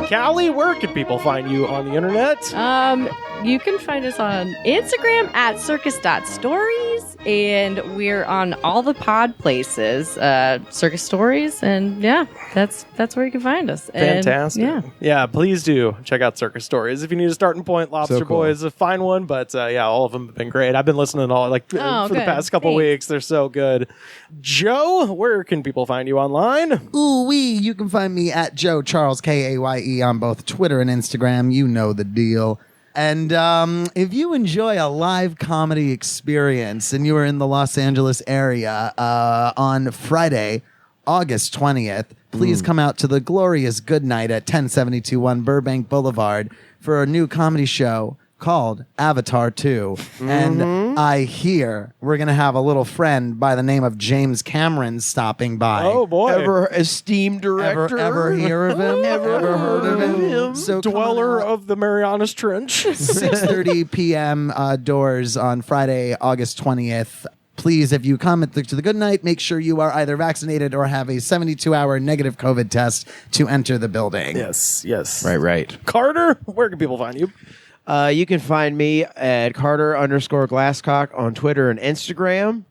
Callie, where can people find you on the internet? You can find us on Instagram at circus.stories, and we're on all the pod places, Circus Stories, and yeah, that's where you can find us. And, Fantastic. yeah. Please do check out Circus Stories. If you need a starting point, Lobster So cool. Boy is a fine one, but all of them have been great. I've been listening to all for the good. past couple Thanks. weeks. They're so good. Joe, where can people find you online? Ooh-wee, you can find me at Joe Charles Kaye on both Twitter and Instagram. You know the deal. And if you enjoy a live comedy experience and you are in the Los Angeles area on Friday, August 20th, please come out to the Glorious Good Night at 10721 Burbank Boulevard for a new comedy show called Avatar 2. And I hear we're going to have a little friend by the name of James Cameron stopping by. Oh, boy. Ever esteemed director. Ever hear of him? Ever heard of him? So come Dweller on out. of the Marianas Trench. 6:30 p.m. Doors on Friday, August 20th. Please, if you come to the good night, make sure you are either vaccinated or have a 72-hour negative COVID test to enter the building. Yes. Right. Carter, where can people find you? You can find me at Carter_Glascock on Twitter and Instagram.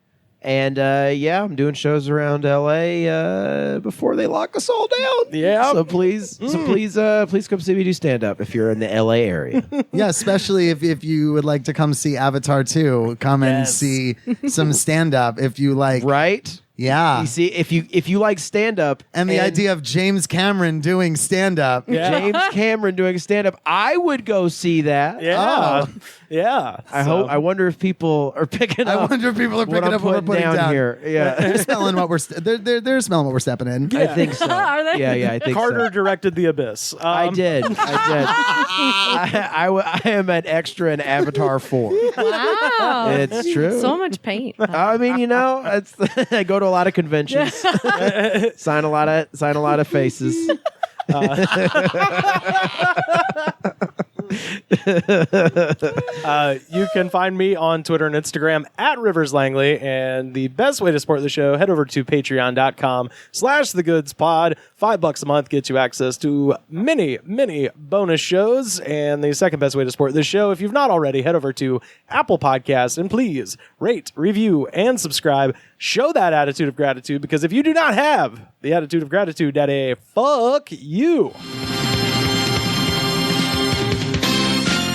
And I'm doing shows around LA before they lock us all down. Yeah. So please come see me do stand up if you're in the LA area. Yeah, especially if you would like to come see Avatar 2, come and Yes. see some stand-up if you like. Right? Yeah. You see, if you like stand up And the idea of James Cameron doing stand-up. Yeah. James Cameron doing stand up, I would go see that. Yeah. Oh. Yeah. I wonder if people are picking I up. wonder if people are what picking I'm up what we're putting down. here. Yeah. They're smelling what we're they're smelling what we're stepping in. I think so. Are they? Yeah, I think Carter so. directed The Abyss. I did. I am an extra in Avatar 4. Wow. It's true. So much paint. I mean, I go to a lot of conventions, sign a lot of faces. You can find me on Twitter and Instagram at Rivers Langley. And the best way to support the show, head over to patreon.com/thegoodspod. $5 a month gets you access to many, many bonus shows. And the second best way to support this show, if you've not already, head over to Apple Podcasts and please rate, review, and subscribe. Show that attitude of gratitude, because if you do not have the attitude of gratitude, daddy, fuck you.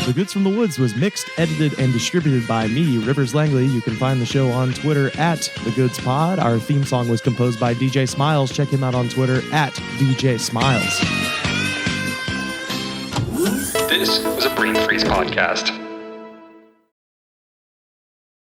The Goods from the Woods was mixed, edited, and distributed by me, Rivers Langley. You can find the show on Twitter at TheGoodsPod. Our theme song was composed by DJ Smiles. Check him out on Twitter at DJ Smiles. This was a Brain Freeze podcast.